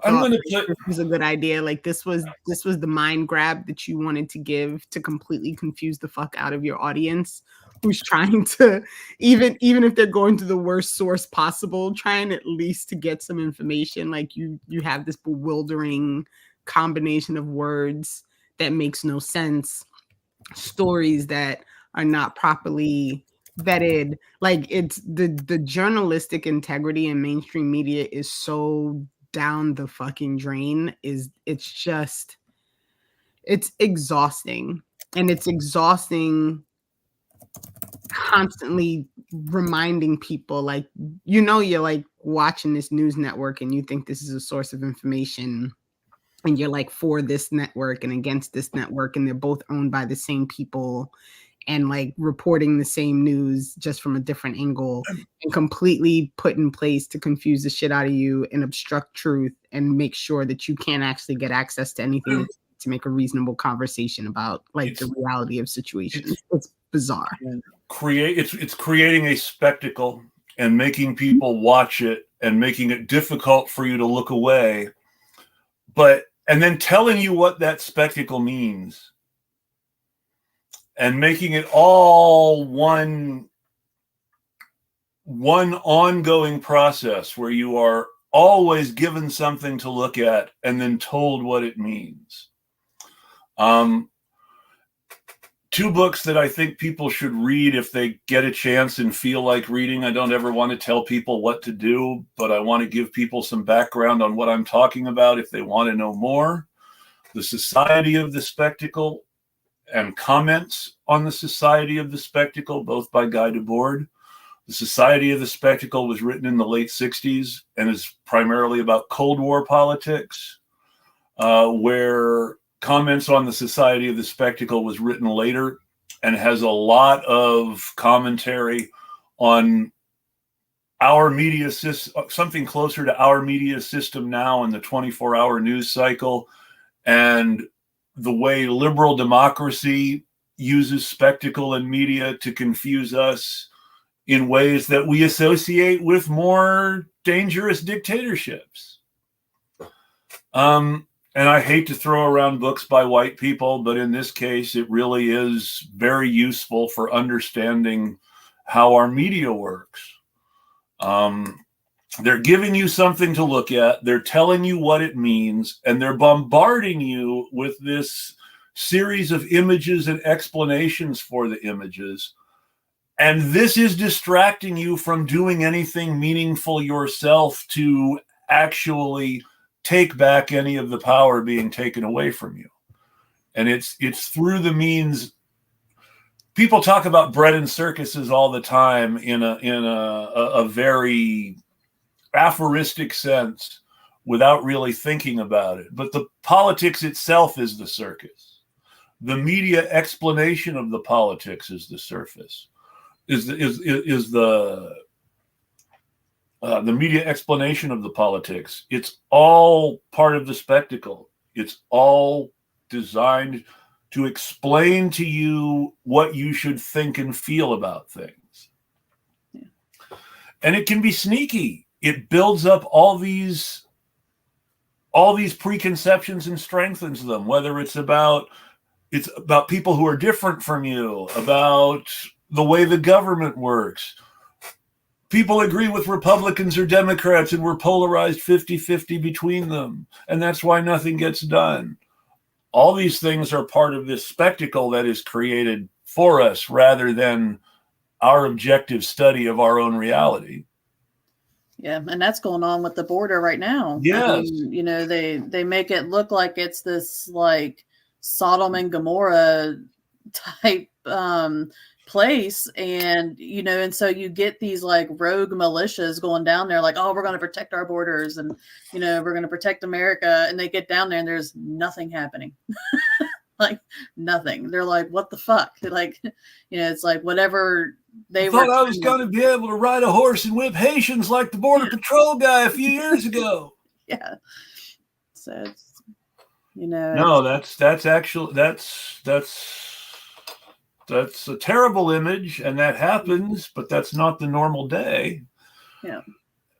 I'm going to this was a good idea. Like this was the mind grab that you wanted to give to completely confuse the fuck out of your audience, who's trying to, even if they're going to the worst source possible, trying at least to get some information. Like you have this bewildering combination of words that makes no sense, stories that are not properly vetted. Like it's the journalistic integrity in mainstream media is so down the fucking drain. It's exhausting. And it's exhausting constantly reminding people, like, you're like watching this news network and you think this is a source of information, and you're like for this network and against this network, and they're both owned by the same people and like reporting the same news just from a different angle, and completely put in place to confuse the shit out of you and obstruct truth and make sure that you can't actually get access to anything to make a reasonable conversation about like the reality of situations. It's bizarre. It's creating a spectacle and making people watch it and making it difficult for you to look away, and then telling you what that spectacle means and making it all one ongoing process where you are always given something to look at and then told what it means. Two books that I think people should read if they get a chance and feel like reading. I don't ever want to tell people what to do, but I want to give people some background on what I'm talking about if they want to know more. The Society of the Spectacle and Comments on the Society of the Spectacle, both by Guy Debord. The Society of the Spectacle was written in the late 60s and is primarily about Cold War politics, where Comments on the Society of the Spectacle was written later and has a lot of commentary on our media system, something closer to our media system now in the 24-hour news cycle, and the way liberal democracy uses spectacle and media to confuse us in ways that we associate with more dangerous dictatorships. And I hate to throw around books by white people, but in this case, it really is very useful for understanding how our media works. They're giving you something to look at. They're telling you what it means, and they're bombarding you with this series of images and explanations for the images. And this is distracting you from doing anything meaningful yourself to actually take back any of the power being taken away from you. And it's through the means. People talk about bread and circuses all the time in a very aphoristic sense without really thinking about it. But the politics itself is the circus. The media explanation of the politics is the surface. The media explanation of the politics. It's all part of the spectacle. It's all designed to explain to you what you should think and feel about things. Yeah. And it can be sneaky. It builds up all these preconceptions and strengthens them, whether it's about people who are different from you, about the way the government works. People agree with Republicans or Democrats, and we're polarized 50-50 between them. And that's why nothing gets done. all these things are part of this spectacle that is created for us rather than our objective study of our own reality. Yeah, and that's going on with the border right now. Yes. You know, they make it look like it's this like Sodom and Gomorrah type place, and you know, and so you get these like rogue militias going down there like, oh, we're going to protect our borders, and you know, we're going to protect America, and they get down there and there's nothing happening. Like nothing. They're like, what the fuck? They're like, you know, it's like whatever they thought I was going to be able to ride a horse and whip Haitians like the Border Patrol guy a few years ago. Yeah. So it's, you know, no, that's actually that's a terrible image, and that happens, but that's not the normal day. Yeah.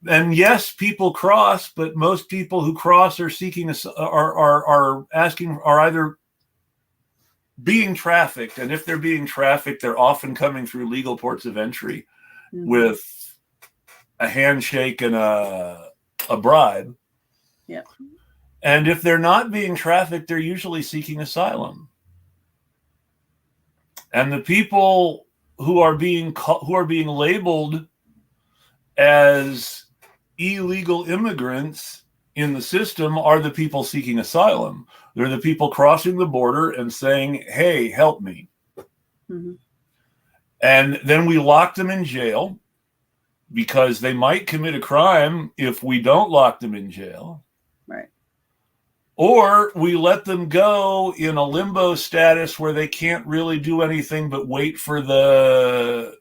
And yes, people cross, but most people who cross are seeking are either being trafficked, and if they're being trafficked, they're often coming through legal ports of entry with a handshake and a bribe. Yeah. And if they're not being trafficked, they're usually seeking asylum. And the people who are being labeled as illegal immigrants in the system are the people seeking asylum. They're the people crossing the border and saying, hey, help me. Mm-hmm. And then we lock them in jail because they might commit a crime if we don't lock them in jail. Right. Or we let them go in a limbo status where they can't really do anything but wait for the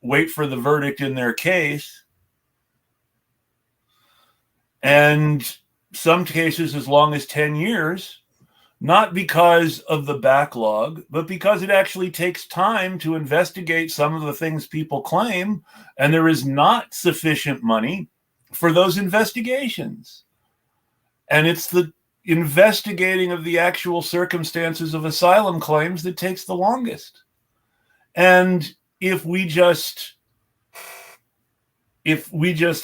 verdict in their case. And some cases as long as 10 years, not because of the backlog, but because it actually takes time to investigate some of the things people claim, and there is not sufficient money for those investigations. And it's the investigating of the actual circumstances of asylum claims that takes the longest. And if we just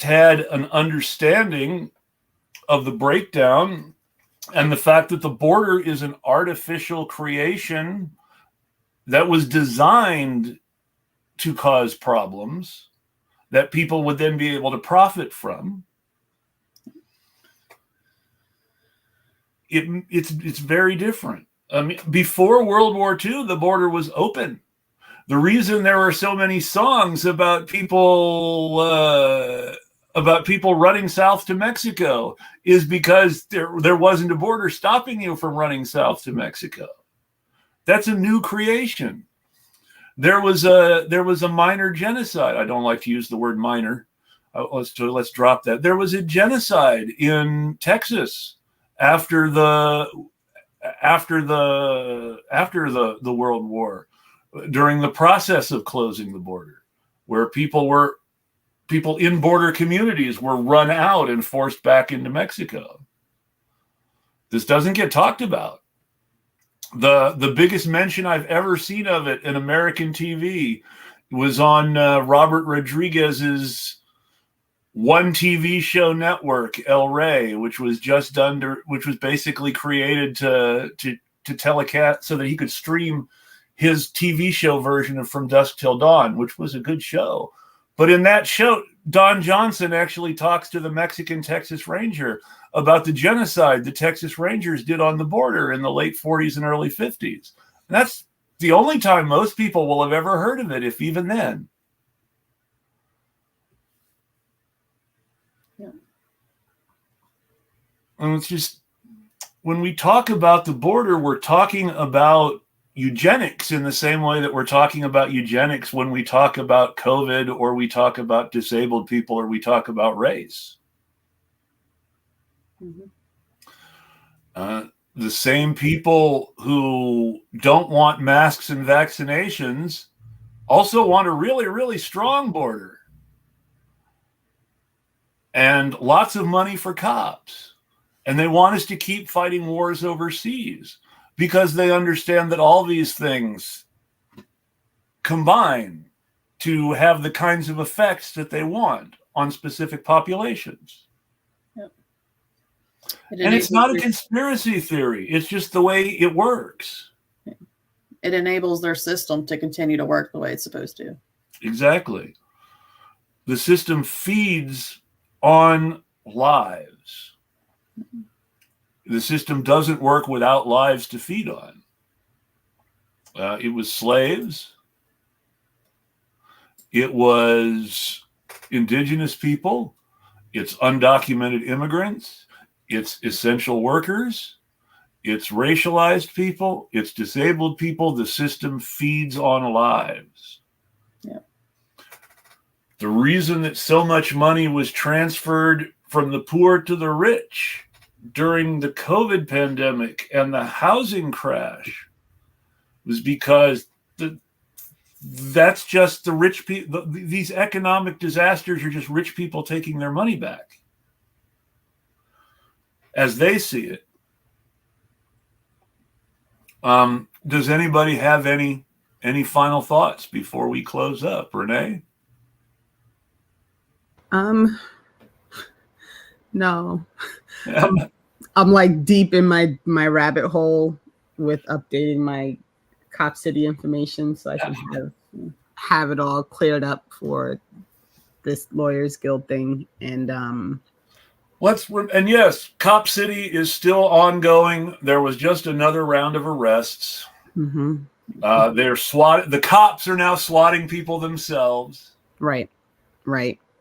had an understanding of the breakdown and the fact that the border is an artificial creation that was designed to cause problems that people would then be able to profit from, it's very different. I mean, before World War II, the border was open. The reason there were so many songs about people running south to Mexico is because there wasn't a border stopping you from running south to Mexico. That's a new creation. There was a minor genocide. I don't like to use the word minor. Let's drop that. There was a genocide in Texas after the World War, during the process of closing the border, where people in border communities were run out and forced back into Mexico. This doesn't get talked about. The biggest mention I've ever seen of it in American TV was on Robert Rodriguez's one TV show network, El Rey, which was which was basically created to telecast so that he could stream his TV show version of From Dusk Till Dawn, which was a good show. But in that show, Don Johnson actually talks to the Mexican Texas Ranger about the genocide the Texas Rangers did on the border in the late 40s and early 50s. And that's the only time most people will have ever heard of it, if even then. Yeah. And it's just, when we talk about the border, we're talking about eugenics in the same way that we're talking about eugenics when we talk about COVID, or we talk about disabled people, or we talk about race. Mm-hmm. The same people who don't want masks and vaccinations also want a really, really strong border and lots of money for cops. And they want us to keep fighting wars overseas, because they understand that all these things combine to have the kinds of effects that they want on specific populations. Yep. And it's not a conspiracy theory. It's just the way it works. It enables their system to continue to work the way it's supposed to. Exactly. The system feeds on lives. The system doesn't work without lives to feed on. It was slaves. It was indigenous people. It's undocumented immigrants. It's essential workers. It's racialized people. It's disabled people. The system feeds on lives. Yeah. The reason that so much money was transferred from the poor to the rich during the COVID pandemic and the housing crash was because that's just the rich people. These economic disasters are just rich people taking their money back as they see it. Does anybody have any final thoughts before we close up? Renee? No. I'm like deep in my rabbit hole with updating my Cop City information, so I should have it all cleared up for this Lawyers Guild thing. And and yes, Cop City is still ongoing. There was just another round of arrests. Mm-hmm. The cops are now swatting people themselves. Right.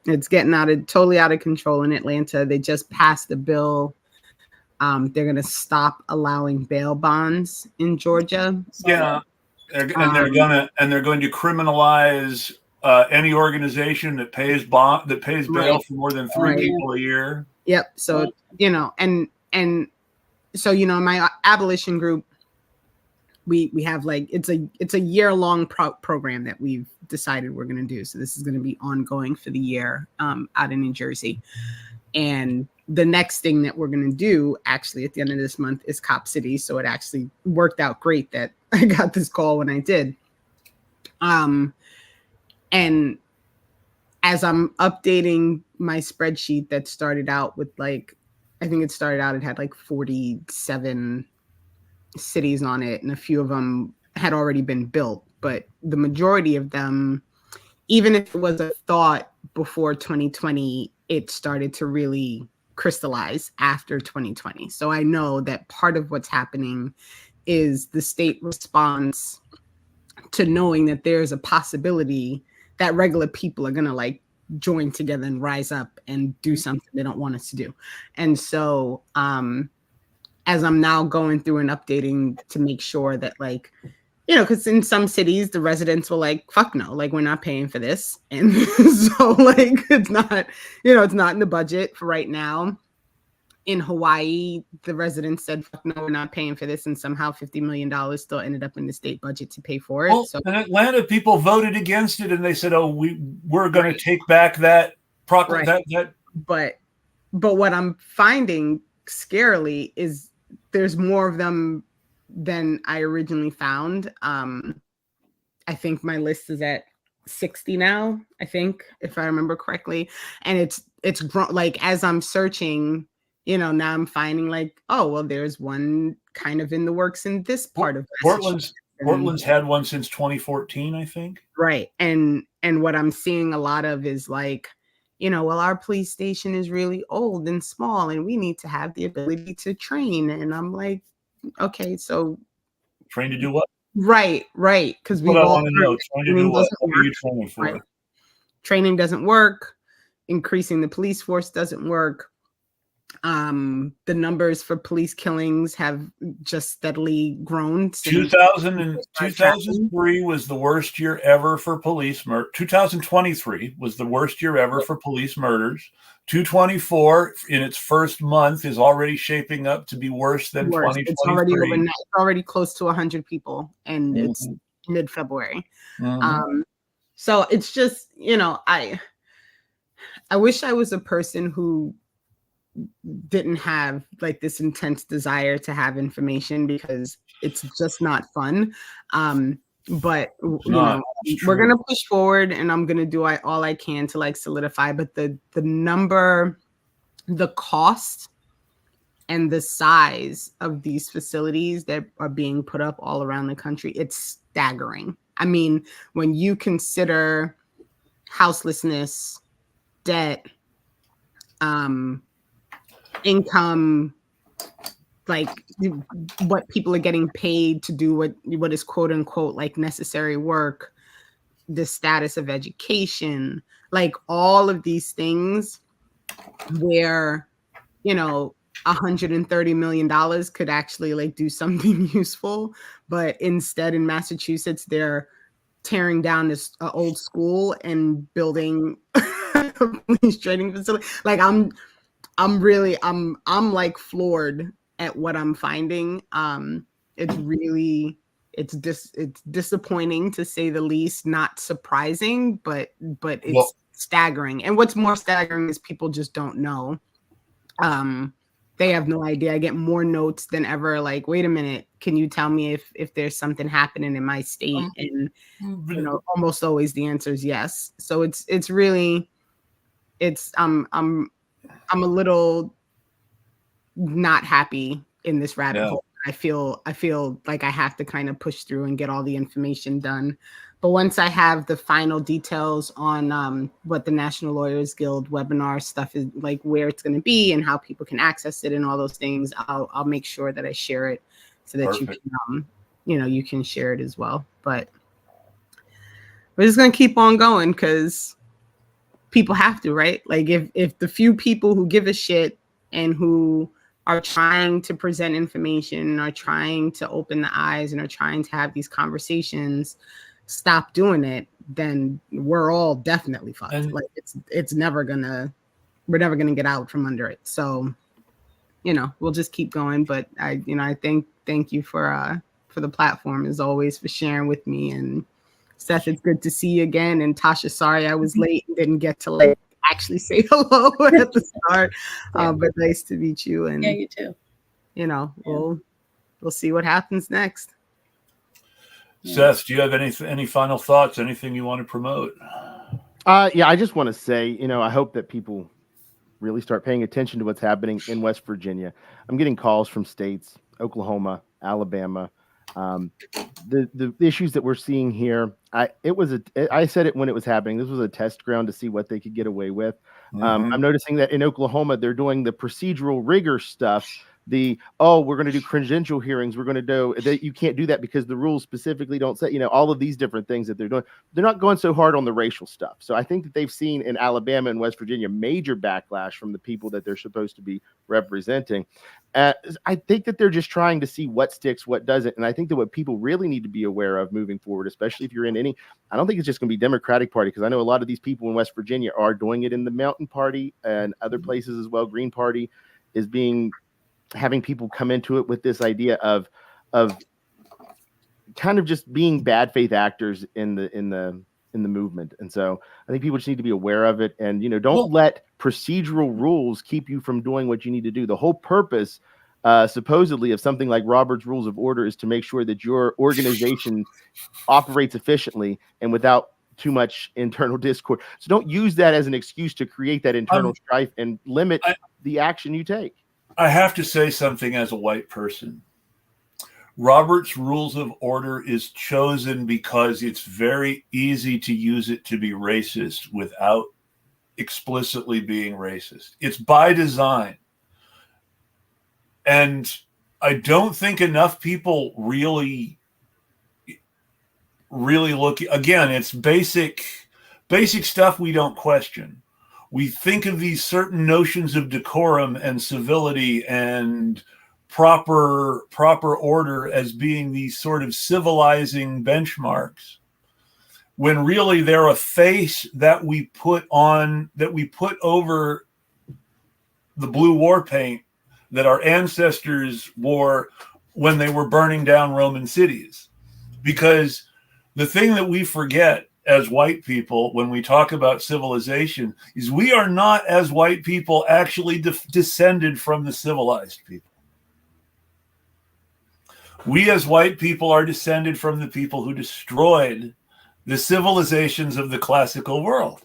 It's getting totally out of control in Atlanta. They just passed a bill. They're going to stop allowing bail bonds in Georgia. Yeah, they're going to criminalize any organization that pays bail for more than 3 people a year. Yep. So and so my abolition group, we have like it's a year-long program that we've decided we're going to do. So this is going to be ongoing for the year out in New Jersey. And the next thing that we're going to do actually at the end of this month is Cop City. So it actually worked out great that I got this call when I did. And as I'm updating my spreadsheet that started out with it had like 47 cities on it, and a few of them had already been built, but the majority of them, even if it was a thought before 2020, it started to really crystallize after 2020. So I know that part of what's happening is the state response to knowing that there's a possibility that regular people are going to like join together and rise up and do something they don't want us to do. And so as I'm now going through and updating to make sure that because in some cities the residents were like, fuck no, like we're not paying for this. And so it's not, it's not in the budget for right now. In Hawaii, the residents said, fuck no, we're not paying for this. And somehow $50 million still ended up in the state budget to pay for it. Well, so in Atlanta, people voted against it and they said, oh, we're going to take back that proclamation. But what I'm finding scarily is there's more of them than I originally found. I think my list is at 60 now, I think, if I remember correctly. And it's grown, as I'm searching, now I'm finding there's one kind of in the works in this part of Portland's had one since 2014, I think. Right. And what I'm seeing a lot of is our police station is really old and small and we need to have the ability to train. And I'm like, okay, so train to do what? Right. Because we all want to know. Train to do what? What are you training for? Right. Training doesn't work. Increasing the police force doesn't work. The numbers for police killings have just steadily grown. 2003 was the worst year ever for police murder. 2023 was the worst year ever for police murders. 224 in its first month is already shaping up to be worse than 2023. It's already close to 100 people, and it's mid-February. So it's just, I wish I was a person who didn't have this intense desire to have information, because it's just not fun. But we're gonna push forward, and I'm gonna do all I can to solidify. But the number, the cost and the size of these facilities that are being put up all around the country, it's staggering. I mean, when you consider houselessness, debt, income, like what people are getting paid to do what is quote unquote like necessary work, the status of education, like all of these things where, you know, $130 million could actually like do something useful. But instead in Massachusetts, they're tearing down this old school and building a police training facility. Like I'm like floored at what I'm finding. It's disappointing to say the least, not surprising, but it's staggering. And what's more staggering is people just don't know. They have no idea. I get more notes than ever. Like, wait a minute, can you tell me if there's something happening in my state? And you know, almost always the answer is yes. So it's really I'm a little not happy in this rabbit hole. I feel like I have to kind of push through and get all the information done. But once I have the final details on what the National Lawyers Guild webinar stuff is, like where it's going to be and how people can access it and all those things, I'll make sure that I share it so that you can, you can share it as well. But we're just going to keep on going because people have to, right? Like if the few people who give a shit and who are trying to present information, are trying to open the eyes and are trying to have these conversations, stop doing it, then we're all definitely fucked. And like we're never gonna get out from under it. So, we'll just keep going. But I thank you for the platform as always, for sharing with me. And Seth, it's good to see you again. And Tasha, sorry I was late and didn't get to actually say hello at the start. But nice to meet you. And yeah, you too. We'll see what happens next. Seth, do you have any final thoughts? Anything you want to promote? Yeah, I just want to say, I hope that people really start paying attention to what's happening in West Virginia. I'm getting calls from states, Oklahoma, Alabama. The issues that we're seeing here, I said it when it was happening. This was a test ground to see what they could get away with. I'm noticing that in Oklahoma, they're doing the procedural rigor stuff. We're going to do credential hearings. We're going to do that. You can't do that because the rules specifically don't say, all of these different things that they're doing. They're not going so hard on the racial stuff. So I think that they've seen in Alabama and West Virginia major backlash from the people that they're supposed to be representing. I think that they're just trying to see what sticks, what doesn't. And I think that what people really need to be aware of moving forward, especially if you're in I don't think it's just going to be Democratic Party, because I know a lot of these people in West Virginia are doing it in the Mountain Party and other places as well. Green Party is having people come into it with this idea of kind of just being bad faith actors in the movement. And so I think people just need to be aware of it. And, don't let procedural rules keep you from doing what you need to do. The whole purpose, supposedly, of something like Robert's Rules of Order is to make sure that your organization operates efficiently and without too much internal discord. So don't use that as an excuse to create that internal strife and limit the action you take. I have to say something as a white person. Robert's Rules of Order is chosen because it's very easy to use it to be racist without explicitly being racist. It's by design. And I don't think enough people really look. Again, it's basic stuff we don't question. We think of these certain notions of decorum and civility and proper order as being these sort of civilizing benchmarks, when really they're a face that we put over the blue war paint that our ancestors wore when they were burning down Roman cities. Because the thing that we forget as white people when we talk about civilization is we are not, as white people, actually descended from the civilized people. We as white people are descended from the people who destroyed the civilizations of the classical world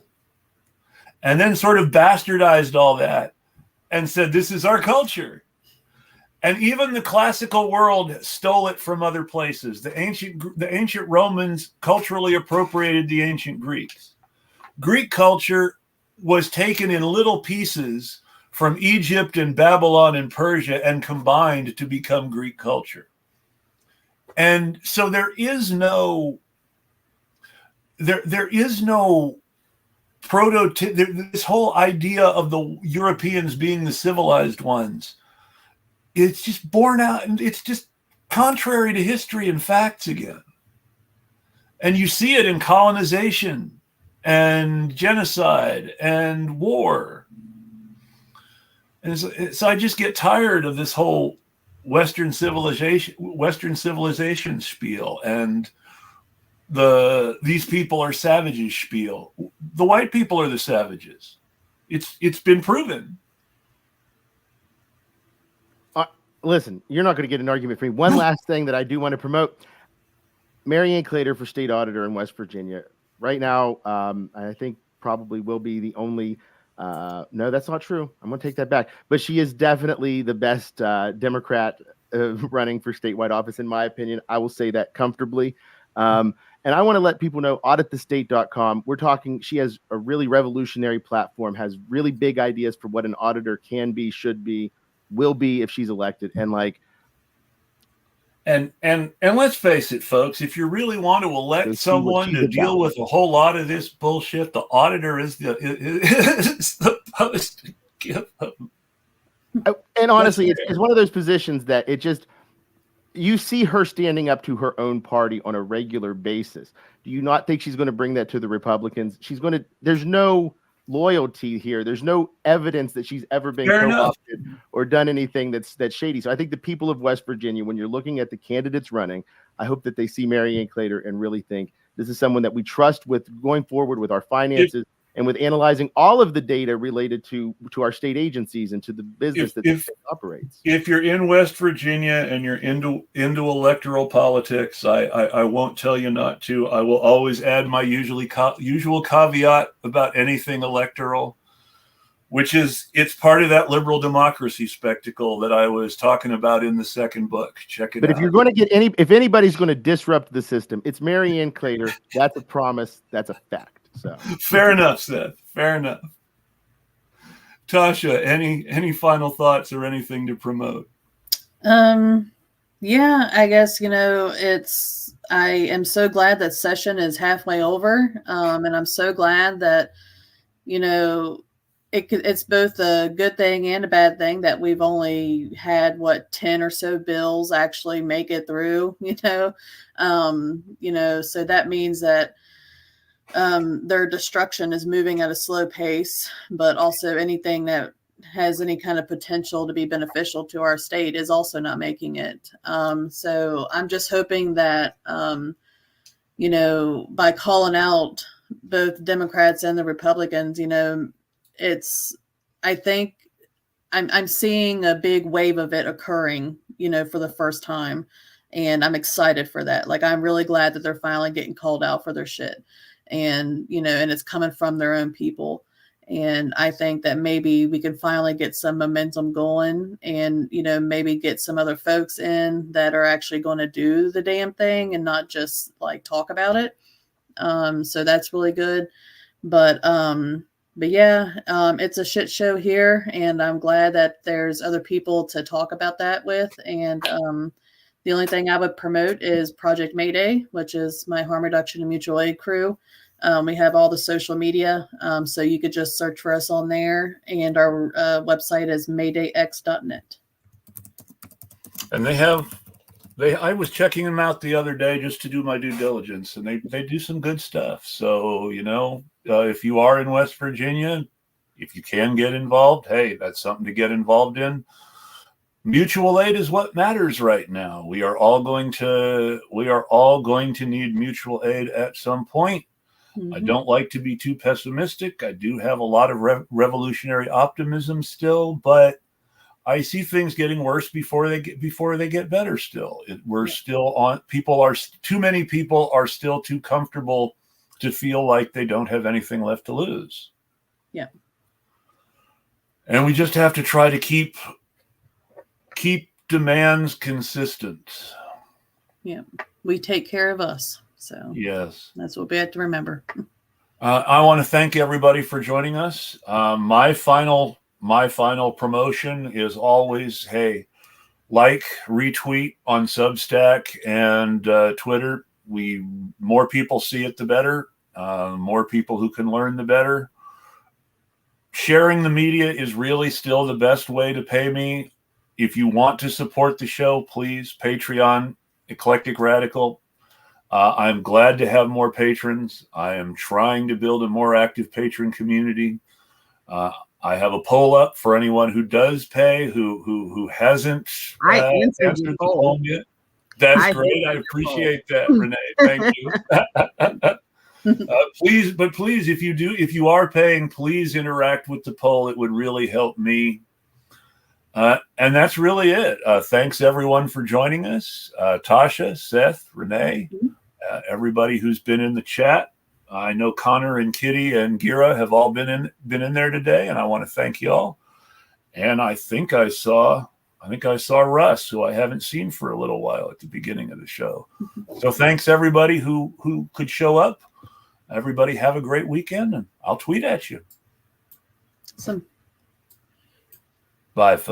and then sort of bastardized all that and said, this is our culture. And even the classical world stole it from other places. The ancient Romans culturally appropriated the ancient Greeks. Greek culture was taken in little pieces from Egypt and Babylon and Persia and combined to become Greek culture. And so there is no prototype. This whole idea of the Europeans being the civilized ones, it's just borne out, and it's just contrary to history and facts again. And you see it in colonization and genocide and war. And so I just get tired of this whole Western civilization spiel and these people are savages spiel. The white people are the savages. It's been proven. Listen, you're not going to get an argument from me. One last thing that I do want to promote. Marianne Clater for state auditor in West Virginia. Right now, I think probably will be the only, no, that's not true. I'm going to take that back. But she is definitely the best Democrat running for statewide office, in my opinion. I will say that comfortably. And I want to let people know, auditthestate.com, we're talking, she has a really revolutionary platform, has really big ideas for what an auditor can be, should be, will be if she's elected. And like, and let's face it, folks, if you really want to elect someone to deal with a whole lot of this bullshit, the auditor is supposed to give them. And honestly, it's one of those positions that it just, you see her standing up to her own party on a regular basis. Do you not think she's going to bring that to the Republicans? There's no loyalty here. There's no evidence that she's ever been co-opted or done anything that's shady. So I think the people of West Virginia, when you're looking at the candidates running, I hope that they see Marianne Clater and really think this is someone that we trust with going forward with our finances and with analyzing all of the data related to our state agencies and to the business that the state operates. If you're in West Virginia and you're into electoral politics, I won't tell you not to. I will always add my usual caveat about anything electoral, which is it's part of that liberal democracy spectacle that I was talking about in the second book. Check it out. But if you're going to if anybody's going to disrupt the system, it's Marianne Clater. That's a promise. That's a fact. So fair enough, Seth. Fair enough. Tasha, any final thoughts or anything to promote? Yeah, I guess, I am so glad that session is halfway over. And I'm so glad that, it's both a good thing and a bad thing that we've only had 10 or so bills actually make it through, so that means that their destruction is moving at a slow pace, but also anything that has any kind of potential to be beneficial to our state is also not making it. So I'm just hoping that, by calling out both Democrats and the Republicans, I think I'm seeing a big wave of it occurring, for the first time. And I'm excited for that. Like, I'm really glad that they're finally getting called out for their shit. And, and it's coming from their own people. And I think that maybe we can finally get some momentum going and, maybe get some other folks in that are actually going to do the damn thing and not just talk about it. So that's really good. But yeah, it's a shit show here, and I'm glad that there's other people to talk about that with. And the only thing I would promote is Project Mayday, which is my harm reduction and mutual aid crew. We have all the social media, so you could just search for us on there. And our website is maydayx.net. And I was checking them out the other day just to do my due diligence, and they do some good stuff. So, if you are in West Virginia, if you can get involved, hey, that's something to get involved in. Mutual aid is what matters right now. We are all going to need mutual aid at some point. Mm-hmm. I don't like to be too pessimistic. I do have a lot of revolutionary optimism still, but I see things getting worse before they get better. Still, too many people are still too comfortable to feel like they don't have anything left to lose. Yeah, and we just have to try to keep demands consistent. Yeah, we take care of us. So Yes, that's what we have to remember. I want to thank everybody for joining us. My final promotion is always, hey, like, retweet on Substack and Twitter. More people see it, the better. More people who can learn, the better. Sharing the media is really still the best way to pay me. If you want to support the show, please, Patreon, Eclectic Radical. I'm glad to have more patrons. I am trying to build a more active patron community. I have a poll up for anyone who does pay, who hasn't answered the poll yet. That's great. I appreciate that, Renee. Thank you. Please, if you are paying, please interact with the poll. It would really help me. And that's really it. Thanks everyone for joining us. Tasha, Seth, Renee, everybody who's been in the chat. I know Connor and Kitty and Gira have all been in there today, and I want to thank you all. And I think I saw Russ, who I haven't seen for a little while at the beginning of the show. So thanks everybody who could show up. Everybody have a great weekend, and I'll tweet at you. Awesome. Bye, folks.